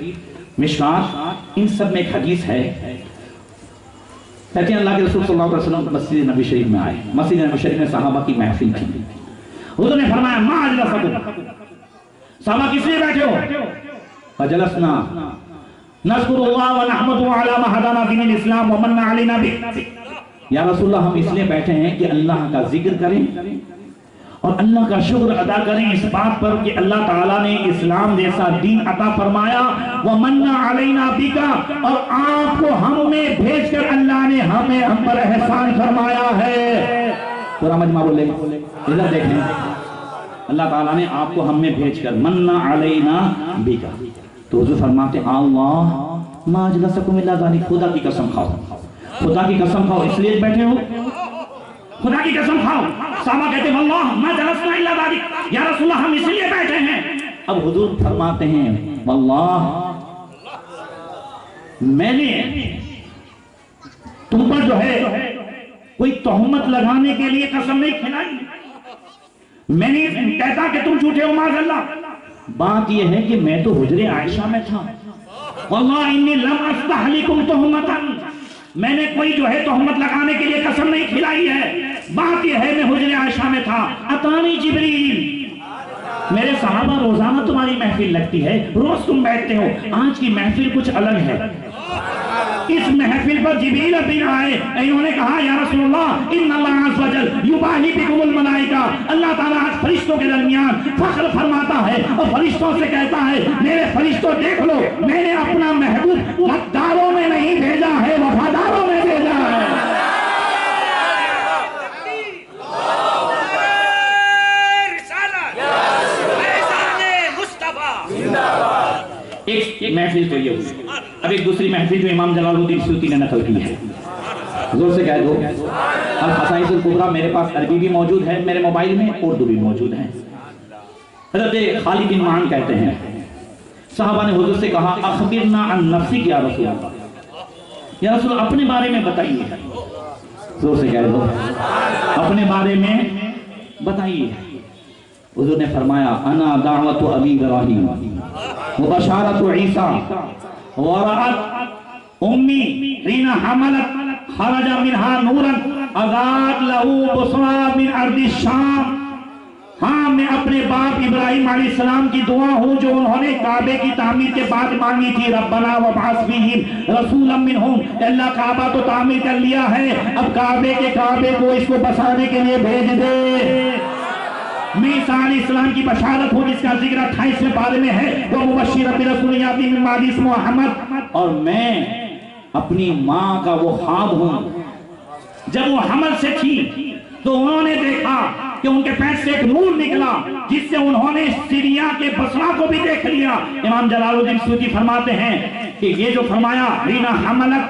مشکات، ان سب میں ایک حدیث ہے، کہتے ہیں اللہ کے رسول صلی اللہ علیہ وسلم مسجد نبی شریف میں آئے، مسجد نبی شریف میں صحابہ کی محفل تھی، حضور نے فرمایا ما اجلسکم، صحابہ کس لیے بیٹھے ہو؟ فجلسنا نذکر اللہ ونحمد علی ما ہدانا دین الاسلام ومن علینا بہ، یا رسول اللہ ہم اس لیے بیٹھے ہیں کہ اللہ کا ذکر کریں اور اللہ کا شکر ادا کریں اس بات پر کہ اللہ تعالیٰ نے اسلام جیسا دین عطا فرمایا، ومن علینا بہ، اور آپ کو ہم میں بھیج کر اللہ نے ہم پر احسان فرمایا ہے۔ پورا مجمع بولے، ادھر دیکھیں، اللہ تعالیٰ نے آپ کو ہم میں بھیج کر من علینا بہ، تو حضور فرماتے اللہ ما اجلسکم الا ذلک، خدا کی قسم کھاؤ، خدا کی قسم کھاؤ اس لیے بیٹھے ہو، خدا کی قسم کھاؤ۔ صحابہ کہتے ہیں واللہ ما جلسنا الا ذلک، یا رسول اللہ ہم اس لیے بیٹھے ہیں۔ اب حضور فرماتے ہیں واللہ میں نے تم پر جو ہے کوئی تہمت لگانے کے لیے قسم نہیں کھلائی، میں نہیں کہتا کہ تم جھوٹے ہو معاذ اللہ، بات یہ ہے کہ میں تو حجر عائشہ میں تھا، واللہ انی لم استحلکم تہمتا، میں نے کوئی جو ہے تہمت لگانے کے لیے قسم نہیں کھلائی ہے، بات یہ ہے میں حجر عائشہ میں تھا، اتانی جبریل، میرے صحابہ روزانہ تمہاری محفل لگتی ہے، روز تم بیٹھتے ہو، آج کی محفل کچھ الگ ہے، اس محفل پر جبریل بن آئے، انہوں نے کہا یا رسول اللہ ان اللہ عز وجل یباہی بکم الملائکہ، اللہ تعالیٰ آج فرشتوں کے درمیان فخر فرماتا ہے اور فرشتوں سے کہتا ہے میرے فرشتوں دیکھ لو، میں نے اپنا محبوب غداروں میں نہیں بھیجا ہے، وفاداروں میں بھیجا ہے۔ رسالت، فیضان مصطفیٰ ایک محفل تو یہ ہوئی، اب ایک دوسری محفل جو امام جلال الدین سیوطی نے نقل کی ہے، زور سے کہہ دو الخصائص الکبریٰ میرے پاس عربی بھی موجود ہے میرے موبائل میں، اردو بھی موجود ہے۔ حضرت خالد بن معان کہتے ہیں صحابہ نے حضور سے کہا اخبرنا عن نفسک یا رسول اللہ، یا رسول اپنے بارے میں بتائیے، زور سے کہہ دو اپنے بارے میں بتائیے۔ حضور نے فرمایا انا دعوت ابی ابراہیم وبشارت عیسیٰ ورأت امی حین حملت خرج منها نورا اضاءت له بصرى من ارض الشام۔ ہاں میں اپنے باپ ابراہیم علیہ السلام کی دعا ہوں جو انہوں نے کعبے کی تعمیر کے بعد مانگی تھی، ربنا وابعث فیہم رسولا منہم، اللہ کعبہ تو تعمیر کر لیا ہے، اب کعبے کو اس کو بسانے کے لیے بھیج دے۔ میں عیسیٰ علیہ السلام کی بشارت ہوں جس کا ذکر 28ویں پارے میں ہے، وہ مبشر برسول یاتی من بعد اسمہ احمد، اور میں اپنی ماں کا وہ خواب ہوں جب وہ حمل سے تھی تو انہوں نے دیکھا کہ ان کے پیٹ سے ایک نور نکلا جس سے انہوں نے سیریا کے بصرہ کو بھی دیکھ لیا۔ امام جلال الدین سیوطی فرماتے ہیں کہ یہ جو فرمایا رینا حملت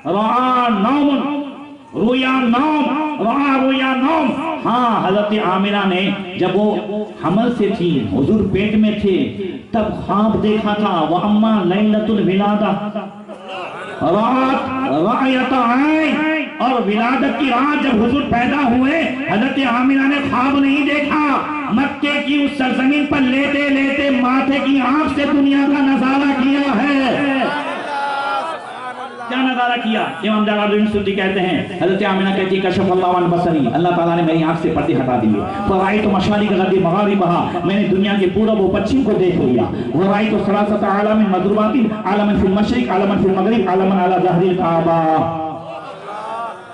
رعا نوم رویا نوم، ہاں حضرت آمنہ نے جب وہ حمل سے تھی حضور پیٹ میں تھے تب خواب دیکھا تھا، وَأَمَّا لَيْلَةُ الْوِلَادَةِ رَعَيَتَ عَيْنٍ، اور ولادت کی رات جب حضور پیدا ہوئے حضرت آمنہ نے خواب نہیں دیکھا، مکے کی اس سرزمین پر لیتے لیتے ماتھے کی آنکھ سے دنیا کا نظارہ کیا ہے۔ کیا نظارہ کیا؟ امام جلال الدین سیوطی کہتے ہیں حضرت آمنہ کہتی کشف اللہ عن بصری، اللہ تعالیٰ نے میری آنکھ سے پردے ہٹا دیے، فرأیت مشارق الارض مغاربها، میں نے دنیا کے پورب و پچھم کو دیکھ لیا، ورأیت ثلاثة عالم مضروبات، عالم فی المشرق، عالم فی المغرب، عالم علی ظہر الکعبہ،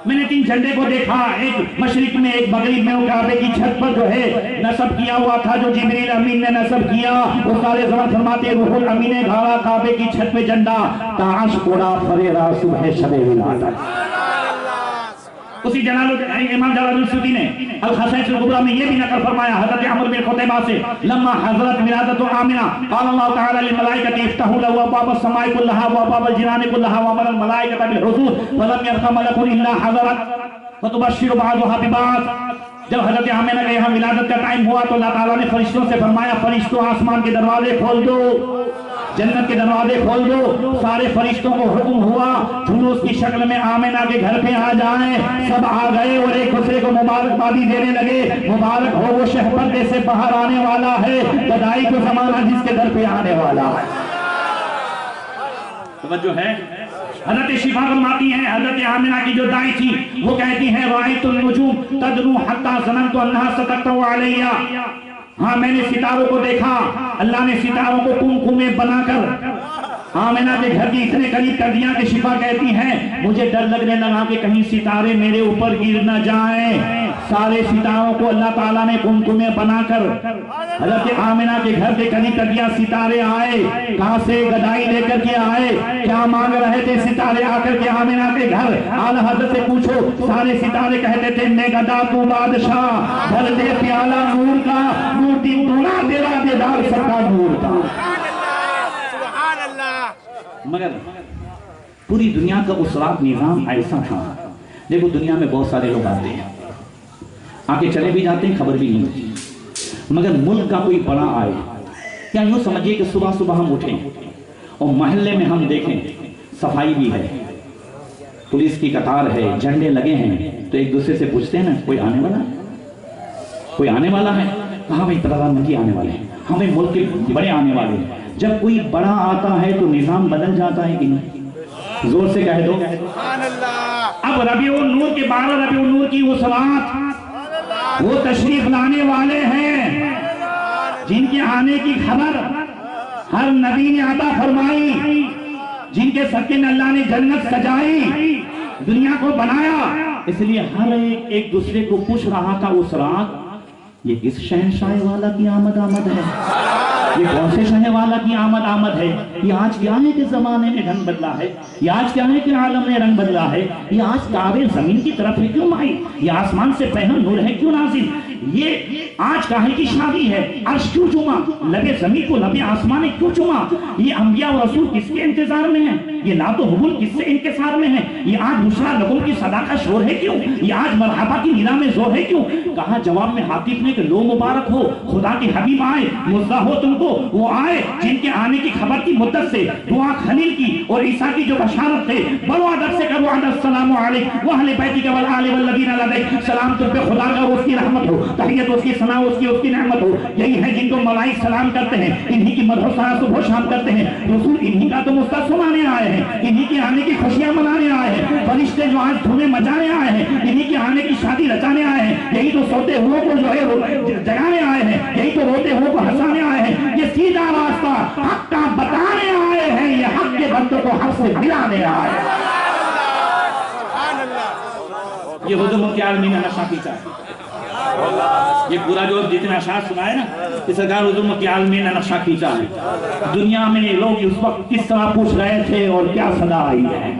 میں نے 3 جھنڈے کو دیکھا، ایک مشرق میں ایک مغرب میں، وہ کعبے کی چھت پر جو ہے نصب کیا ہوا تھا جو جبریل امین نے نصب کیا، وہ سارے زمان فرماتے روح الامین نے گھاڑا کعبے کی چھت پہ جھنڈا، تاش کوڑا فریرا صبح شب ولادت۔ اسی امام جلال الدین سیوطی نے الخصائص الکبریٰ میں یہ بھی نقل فرمایا حضرت عمرو بن قتیبہ سے، لما حضرت ولادت آمنہ قال اللہ تعالی للملائکۃ افتحوا له ابواب السماء كلها وابواب الجنان كلها وامر الملائکۃ بالحضور فلم يبق ملک الا حضرت فتبشر بعضها ببعض۔ جب حضرت آمنہ کے یہاں ولادت کا ٹائم ہوا تو اللہ تعالیٰ نے فرشتوں سے فرمایا فرشتوں آسمان کے دروازے کھول دو، جنت کے دروازے کھول دو۔ سارے فرشتوں کو حکم ہوا جلوس کی شکل میں آمنہ کے گھر پہ آ جائیں، سب آ گئے اور ایک دوسرے کو مبارکبادی دینے لگے، مبارک ہو وہ شہ پردے سے باہر آنے والا ہے، بدائی کو زمانہ جس کے گھر پہ آنے والا ہے۔ توجہ ہے؟ حضرت شفا فرماتی ہیں حضرت آمنہ کی جو دائی تھی وہ کہتی ہیں رأیت النجوم تدنو حتی ظننت انہا ستقطع علیہ، ہاں میں نے ستاروں کو دیکھا، اللہ نے ستاروں کو کنکمیں بنا کر آمنہ کے گھر کی اتنے قریب کر دیا کہ شفا کہتی ہیں مجھے ڈر لگنے لگا کہ کہیں ستارے میرے اوپر گر نہ جائیں۔ سارے ستاروں کو اللہ تعالیٰ نے کنکمیں بنا کر حضرت آمنہ کے گھر کے قریب کر دیا۔ ستارے آئے، کہاں سے گدائی لے کر کے آئے، کیا مانگ رہے تھے ستارے آ کر کے آمنہ کے گھر؟ اعلیٰ حضرت سے پوچھو، سارے ستارے کہتے تھے میں گدا تو بادشاہ، بھر دے پیالہ نور کا، نور دن دونا تیرا دیدار سب کا نور کا۔ مگر پوری دنیا کا اس رات نظام ایسا تھا، دیکھو دنیا میں بہت سارے لوگ آتے ہیں، آگے چلے بھی جاتے ہیں، خبر بھی نہیں ہوتی، مگر ملک کا کوئی بڑا آئے یا یوں سمجھئے کہ صبح صبح ہم اٹھیں اور محلے میں ہم دیکھیں صفائی بھی ہے، پولیس کی قطار ہے، جھنڈے لگے ہیں، تو ایک دوسرے سے پوچھتے ہیں نا کوئی آنے والا ہے، کوئی آنے والا ہے؟ کہاں بھائی پردھان منتری آنے والے ہیں، ہمیں ملک کے بڑے آنے والے ہیں۔ جب کوئی بڑا آتا ہے تو نظام بدل جاتا ہے کہ نہیں؟ زور سے کہہ دو۔ اب ربیع النور کے 12 ربیع النور کی اس رات وہ تشریف لانے والے ہیں جن کے آنے کی خبر ہر نبی نے عطا فرمائی، جن کے صدقے میں اللہ نے جنت سجائی، دنیا کو بنایا، اس لیے ہر ایک دوسرے کو پوچھ رہا تھا اس رات یہ کس شہنشاہ والا کی آمد ہے؟ یہ کون سے شہ والا کی آمد ہے؟ یہ آج کیا ہے کہ زمانے میں رنگ بدلا ہے؟ یہ آج کیا ہے کہ عالم نے رنگ بدلا ہے؟ یہ آج کعبے زمین کی طرف ہے کیوں مائل؟ یہ آسمان سے پہن نور ہے کیوں نازل؟ یہ آج کاہے کی شادی ہے؟ عرش کیوں چوما؟ لبے زمین کو لبے آسمان نے کیوں چوما؟ یہ انبیاء و رسول کس کے انتظار میں ہیں؟ یہ لات و حبول کس سے انکسار میں ہیں؟ یہ آج بشرا لگوں کی صدا کا شور ہے کیوں؟ یہ آج مرحبا کی ندا میں زور ہے کیوں؟ کہا جواب میں حاطف نے کہ لو مبارک ہو خدا کے حبیب آئے، مزدہ ہو تم کو وہ آئے جن کے آنے کی خبر کی مدت سے دعا خلیل کی اور عیسیٰ کی جو بشارت تھے بڑو ادب سے کرو ادب السلام علیکم وَأَهْلِ بَيْتِكَ وَالْآلِ وَالَّذِينَ لَدَيْكَ، سلام تم پہ خدا کا اور اس کی رحمت ہو، تحیت اس کی ثنا اس کی نعمت ہو۔ یہی ہے جن کو ملائک سلام کرتے ہیں، انہی کی مدح و ثنا صبح و شام کرتے ہیں، رسول انہی کا تو مستہ سنانے آئے ہیں، انہی کے آنے کی خوشیاں منانے آئے ہیں، فرشتے جو آج دھومیں مچانے آئے ہیں انہی کے آنے کی شادی رچانے آئے ہیں، یہی تو سوتے ہوئے کو جو ہے جگانے آئے ہیں، یہی تو روتے ہوئے کو ہنسانے آئے ہیں، یہ سیدھا راستہ حق کا بتانے آئے ہیں، یہ حق کے بندوں کو حق سے ملانے آئے ہیں۔ یہ حضور کے عالمین نے نقشہ کھینچا ہے، یہ پورا جو جتنے اشعار سنائے نا کہ سرکار حضور کے عالمین نے نقشہ کھینچا ہے۔ دنیا میں لوگ اس وقت کس طرح پوچھ رہے تھے اور کیا صدا آئی ہے،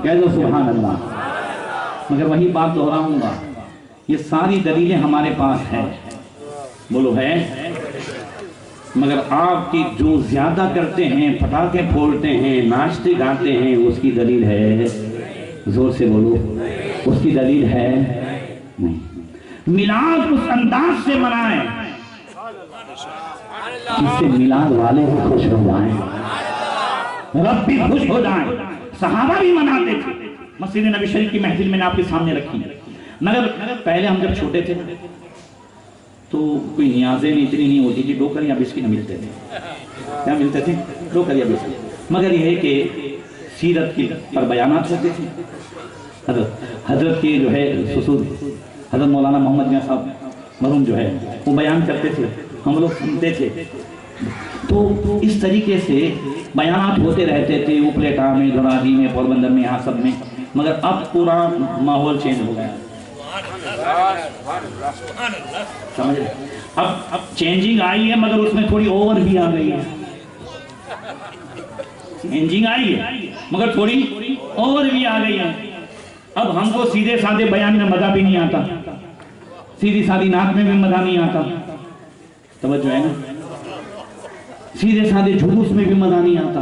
کہہ دو سبحان اللہ۔ مگر وہی بات دہراؤں گا، یہ ساری دلیلیں ہمارے پاس ہیں، بولو ہے، مگر آپ کی جو زیادہ کرتے ہیں، پٹاخے پھوڑتے ہیں، ناچتے گاتے ہیں، اس کی دلیل ہے، زور سے بولو، اس کی دلیل ہے نہیں۔ میلاد اس انداز سے منائیں جس سے میلاد والے بھی خوش ہو جائیں، رب بھی خوش ہو جائیں۔ صحابہ بھی مناتے تھے، مسجد نبی شریف کی محفل میں نے آپ کے سامنے رکھی، مگر پہلے ہم جب چھوٹے تھے تو کوئی نیازیں اتنی نہیں ہوتی تھی، ڈوکر یا بسکٹ ملتے تھے، کیا ملتے تھے؟ ڈوکر یا بسکٹ۔ مگر یہ ہے کہ سیرت کی پر بیانات ہوتے تھے، حضرت کی جو ہے سسود حضرت مولانا محمد میاں صاحب مرحوم جو ہے وہ بیان کرتے تھے، ہم لوگ سنتے تھے، تو اس طریقے سے بیانات ہوتے رہتے تھے اپلیٹا میں، دراہی میں، پوربندر میں، یہاں سب میں۔ مگر اب پورا ماحول چینج ہو گیا، سمجھ رہے؟ اب چینجنگ آئی ہے مگر اس میں تھوڑی اوور بھی آ گئی ہے، چینجنگ آئی ہے مگر تھوڑی اوور بھی آ گئی ہے۔ اب ہم کو سیدھے سادھے بیان میں مزہ بھی نہیں آتا، سیدھی سادھی نعت میں بھی مزہ نہیں آتا، توجہ ہے نا، سیدھے سادھے جھلوس میں بھی مزہ نہیں آتا،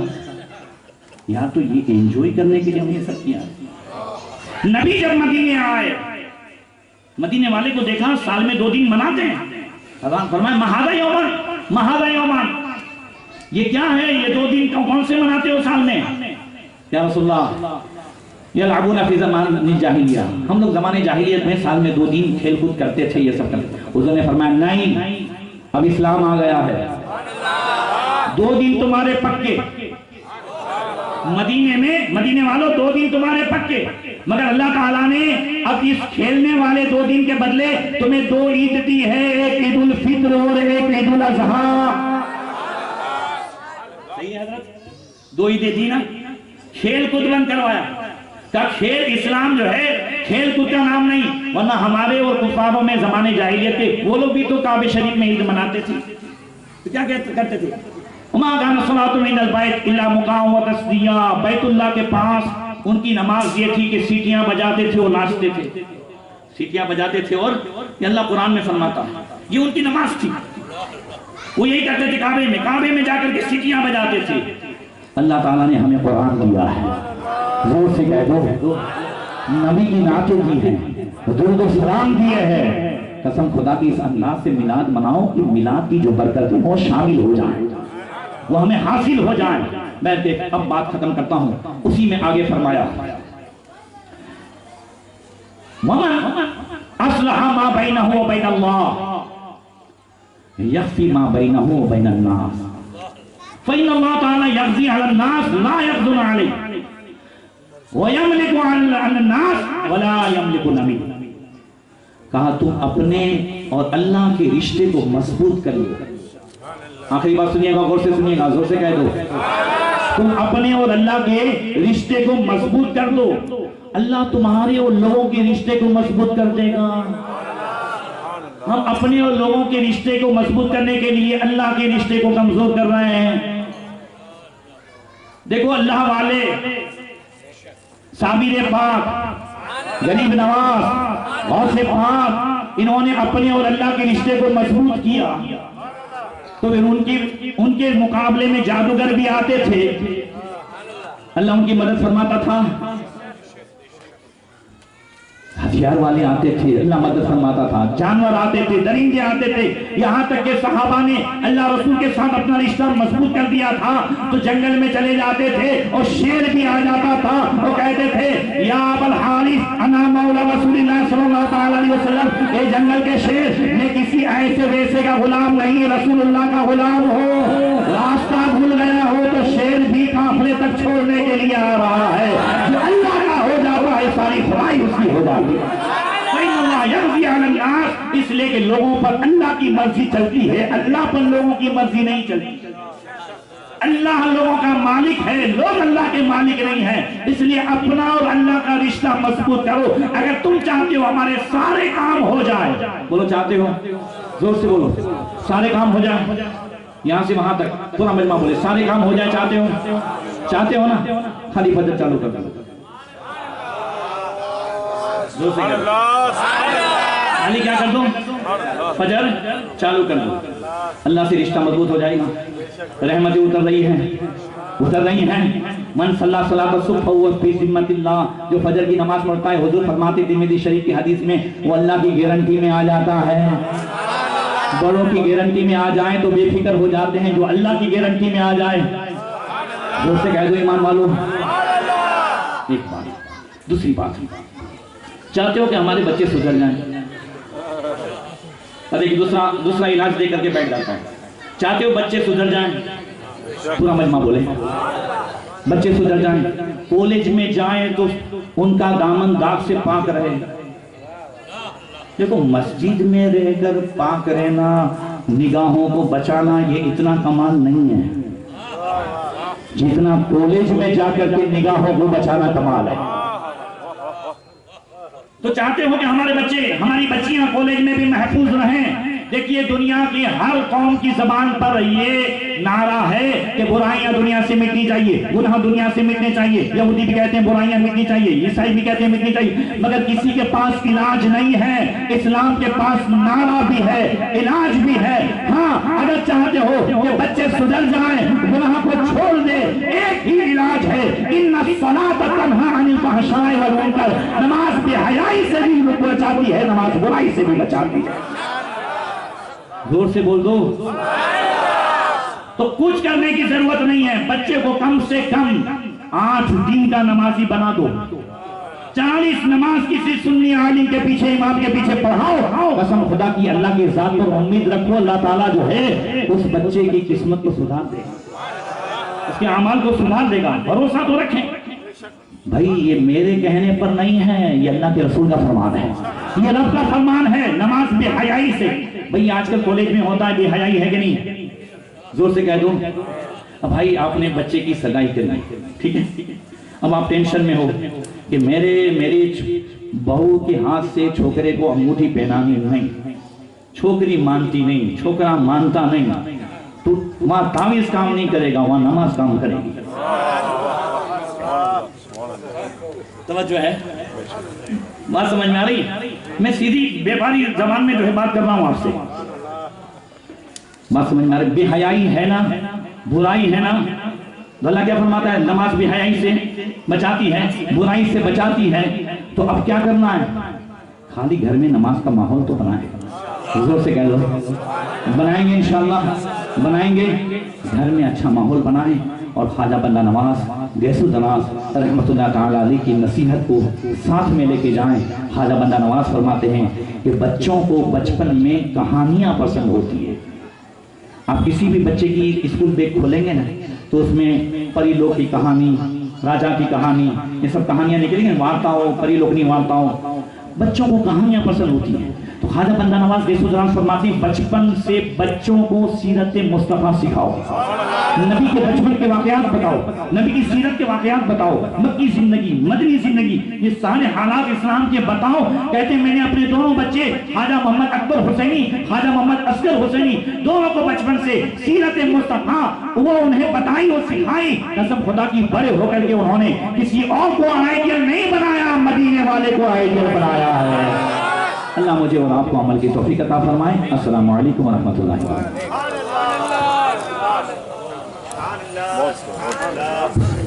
یا تو یہ انجوائے کرنے کے لیے ہم یہ سب کیا۔ نبی جب مدینے آئے، مدینے والے کو دیکھا سال میں 2 دن مناتے ہیں، حضرت فرمائے مہذا یومان، یہ کیا ہے، یہ 2 دن کون سے مناتے ہو سال میں؟ یا رسول اللہ یلعبون فی زمان الجاہلیہ، ہم لوگ زمانے جاہلیت میں سال میں 2 دن کھیل کود کرتے تھے، یہ سب کرتے۔ حضور نے فرمایا نہیں، اب اسلام آ گیا ہے، 2 دن تمہارے پکے، مدینے والوں 2 دن تمہارے پکے، مگر اللہ تعالیٰ نے اب اس کھیلنے والے 2 دن کے بدلے تمہیں 2 عید دی ہے، ایک عید الفطر اور ایک عید الاضحیٰ۔ صحیح ہے حضرت، 2 عیدیں دی نا، کھیل کود بند کروایا، کہ کھیل اسلام جو ہے کھیل کود کا نام نہیں، ورنہ ہمارے اور کفاروں میں زمانے جاہلیت کے وہ لوگ بھی تو کعبہ شریف میں عید مناتے تھے، تو کیا کرتے تھے؟ وَمَا كَانَ الصَّلَاةُ مِنَ الْبَيْتِ إِلَّا مُقَامٌ وَتَصْدِيًّا، بیت اللہ کے پاس ان کی نماز یہ تھی کہ سیٹیاں بجاتے تھے اور ناچتے تھے، سیٹیاں بجاتے تھے، اور یہ اللہ قرآن میں فرماتا یہ ان کی نماز تھی، وہ یہی کرتے تھے، کعبے میں جا کر کے سیٹیاں بجاتے تھے۔ اللہ تعالیٰ نے ہمیں قرآن دیا ہے، زور سے کہہ دو، نبی کی نعتیں دی ہیں، درود و سلام دیے ہیں، قسم خدا کی اس انداز سے میلاد مناؤ کہ میلاد کی جو برکتیں وہ شامل ہو جائیں، وہ ہمیں حاصل ہو جائیں۔ میں اب بات ختم کرتا ہوں، اسی میں آگے فرمایا وَمَنْ أَصْلَحَ مَا بَيْنَهُ وَبَيْنَ اللَّهِ يَخْفِي مَا بَيْنَهُ وَبَيْنَ النَّاسِ فَإِنَّ اللَّهَ تَعَالَى يَقْضِي عَلَى النَّاسِ لَا يَقْضُونَ عَلَيْهِ وَيَمْلِكُ عَلَى النَّاسِ وَلَا يَمْلِكُ نَبِيٌّ۔ کہا تم اپنے اور اللہ کے رشتے کو مضبوط کر لو، آخری بات سنیے گا، غور سے سنیے گا، زور سے کہہ دو، تم اپنے اور اللہ کے رشتے کو مضبوط کر دو، اللہ تمہارے اور لوگوں کے رشتے کو مضبوط کر دے گا۔ ہم اپنے اور لوگوں کے رشتے کو مضبوط کرنے کے لیے اللہ کے رشتے کو کمزور کر رہے ہیں۔ دیکھو اللہ والے صابر پاک، غریب نواز، غوث پاک، انہوں نے اپنے اور اللہ کے رشتے کو مضبوط کیا، تو پھر ان کے مقابلے میں جادوگر بھی آتے تھے، اللہ ان کی مدد فرماتا تھا، ہتھیار والے آتے تھے، اللہ مدد فرماتا تھا، جانور آتے تھے، درندے آتے تھے، یہاں تک کہ صحابہ نے اللہ رسول کے ساتھ اپنا رشتہ مضبوط کر دیا تھا تو جنگل میں چلے جاتے تھے اور شیر بھی آ جاتا تھا، وہ کہتے تھے یا ابا الحارث انا مولا رسول اللہ صلی اللہ علیہ وسلم، اے جنگل کے شیر، میں کسی ایسے ویسے کا غلام نہیں، رسول اللہ کا غلام ہو، راستہ بھول گیا ہو تو شیر بھی قافلے تک چھوڑنے کے لیے آ رہا ہے، جو اللہ کا ہو جاتا ہے ساری خدائی اس کی ہو جاتی ہے۔ اس لئے کہ لوگوں پر اللہ کی مرضی چلتی ہے، اللہ پر لوگوں کی مرضی نہیں چلتی۔ اللہ لوگوں کا مالک ہے، لوگ اللہ کے مالک نہیں ہیں، اس لیے اپنا اور اللہ کا رشتہ مضبوط کرو۔ اگر تم چاہتے ہو ہمارے سارے کام ہو جائے، بولو چاہتے ہو، زور سے بولو، سارے کام ہو جائے، یہاں سے وہاں تک پورا مجمع بولے سارے کام ہو جائے، چاہتے ہو نا، خالی فجر چالو کر دو، خالی کیا کر دو، فجر چالو کر دو، اللہ سے رشتہ مضبوط ہو جائے گا، رحمتیں اتر رہی ہیں۔ من صلی صلاۃ الصبح هو فی ذمۃ اللہ، جو فجر کی نماز پڑھتا ہے، حضور فرماتے ترمذی شریف کی حدیث میں، وہ اللہ کی گارنٹی میں آ جاتا ہے۔ بڑوں کی گارنٹی میں آ جائیں تو بے فکر ہو جاتے ہیں، جو اللہ کی گارنٹی میں آ جائے، جو سے کہہ دو ایمان والو۔ ایک بات، دوسری بات، چاہتے ہو کہ ہمارے بچے سدھر جائیں، اور ایک دوسرا علاج دے کر کے بیٹھ جاتا ہے، چاہتے ہو بچے سدھر جائیں، پورا مجمع بولے بچے سدھر جائیں، کالج میں جائیں تو ان کا دامن داغ سے پاک رہے۔ دیکھو مسجد میں رہ کر پاک رہنا، نگاہوں کو بچانا، یہ اتنا کمال نہیں ہے جتنا کالج میں جا کر کے نگاہوں کو بچانا کمال ہے۔ تو چاہتے ہو کہ ہمارے بچے، ہماری بچیاں کالج میں بھی محفوظ رہیں۔ دیکھیے دنیا کی ہر قوم کی زبان پر یہ نعرہ ہے کہ برائیاں دنیا سے مٹنی چاہیے، گناہ دنیا سے مٹنے چاہیے، یہودی بھی کہتے ہیں برائیاں مٹنی چاہیے، عیسائی بھی کہتے ہیں مٹنی چاہیے، مگر کسی کے پاس علاج نہیں ہے۔ اسلام کے پاس نعرہ بھی ہے، علاج بھی ہے۔ ہاں اگر چاہتے ہو کہ بچے سدھر جائیں، گناہ کو چھوڑ دے، ایک ہی علاج ہے، ان الصلاۃ تنہی عن الفحشاء والمنکر، نماز بے حیائی سے بھی بچاتی ہے، نماز برائی سے بھی بچاتی ہے۔ زور سے بول دو۔ تو کچھ کرنے کی ضرورت نہیں ہے، بچے کو کم سے کم 8 دن کا نمازی بنا دو، 40 نماز کسی سنی عالم کے پیچھے، امام کے پیچھے پڑھاؤ، قسم خدا کی اللہ کی ذات پر امید رکھو، اللہ تعالیٰ جو ہے اس بچے کی قسمت کو سدھار دے گا، اس کے اعمال کو سدھار دے گا، بھروسہ تو رکھیں۔ بھائی یہ میرے کہنے پر نہیں ہے، یہ اللہ کے رسول کا فرمان ہے، یہ رب کا فرمان ہے، نماز بے حیائی سے۔ بھئی آج کل کالج میں ہوتا ہے بے حیائی ہے کہ نہیں؟ زور سے کہہ دو۔ اب بھائی آپ نے بچے کی سگائی کرنی، ٹھیک ہے، اب آپ ٹینشن میں ہو کہ میری بہو کے ہاتھ سے چھوکرے کو انگوٹھی پہنانی نہیں، چھوکری مانتی نہیں، چھوکرا مانتا نہیں، تو وہاں تعویذ کام نہیں کرے گا، وہاں نماز کام کرے گی۔ توجہ ہے، بات سمجھ میں آ رہی ہے؟ میں سیدھی بیپاری زبان میں جو ہے بات کر رہا ہوں آپ سے، بات سمجھ میں آ رہی ہے؟ بے حیائی ہے نا، برائی ہے نا، اللہ کیا فرماتا ہے؟ نماز بے حیائی سے بچاتی ہے، برائی سے بچاتی ہے۔ تو اب کیا کرنا ہے؟ خالی گھر میں نماز کا ماحول تو بنائیں، زور سے کہہ دو، بنائیں گے انشاءاللہ، بنائیں گے، گھر میں اچھا ماحول بنائیں، اور خواجہ بندہ نواز گیس الدناس رحمت اللہ تعالیٰ علیہ کی نصیحت کو ساتھ میں لے کے جائیں۔ خواجہ بندہ نواز فرماتے ہیں کہ بچوں کو بچپن میں کہانیاں پسند ہوتی ہے۔ آپ کسی بھی بچے کی اسکول بیگ کھولیں گے نا تو اس میں پری لوگ کی کہانی، راجا کی کہانی، یہ سب کہانیاں نکلیں گے، وارتاؤں، پری لوگنی وارتاؤں، بچوں کو کہانیاں پسند ہوتی ہیں۔ تو خواجہ بندہ نواز گیسو جلال فرماتے ہیں بچپن سے بچوں کو سیرت مصطفیٰ سکھاؤ، نبی کے بچپن کے واقعات بتاؤ، نبی کی سیرت کے واقعات بتاؤ، مکی زندگی، مدنی زندگی، یہ سارے حالات اسلام کے بتاؤ۔ کہتے ہیں میں نے اپنے دونوں بچے خواجہ محمد اکبر حسینی، خواجہ محمد اصغر حسینی، دونوں کو بچپن سے سیرت مصطفیٰ وہ انہیں بتائی اور سکھائی۔ قسم خدا کی بڑے ہو کر کے انہوں نے کسی اور کو آئیڈیل نہیں بنایا، مدینے والے کو آئیڈیل بنایا ہے۔ اللہ مجھے اور آپ کو عمل کی توفیق عطا فرمائے۔ السلام علیکم ورحمۃ اللہ وبرکاتہ۔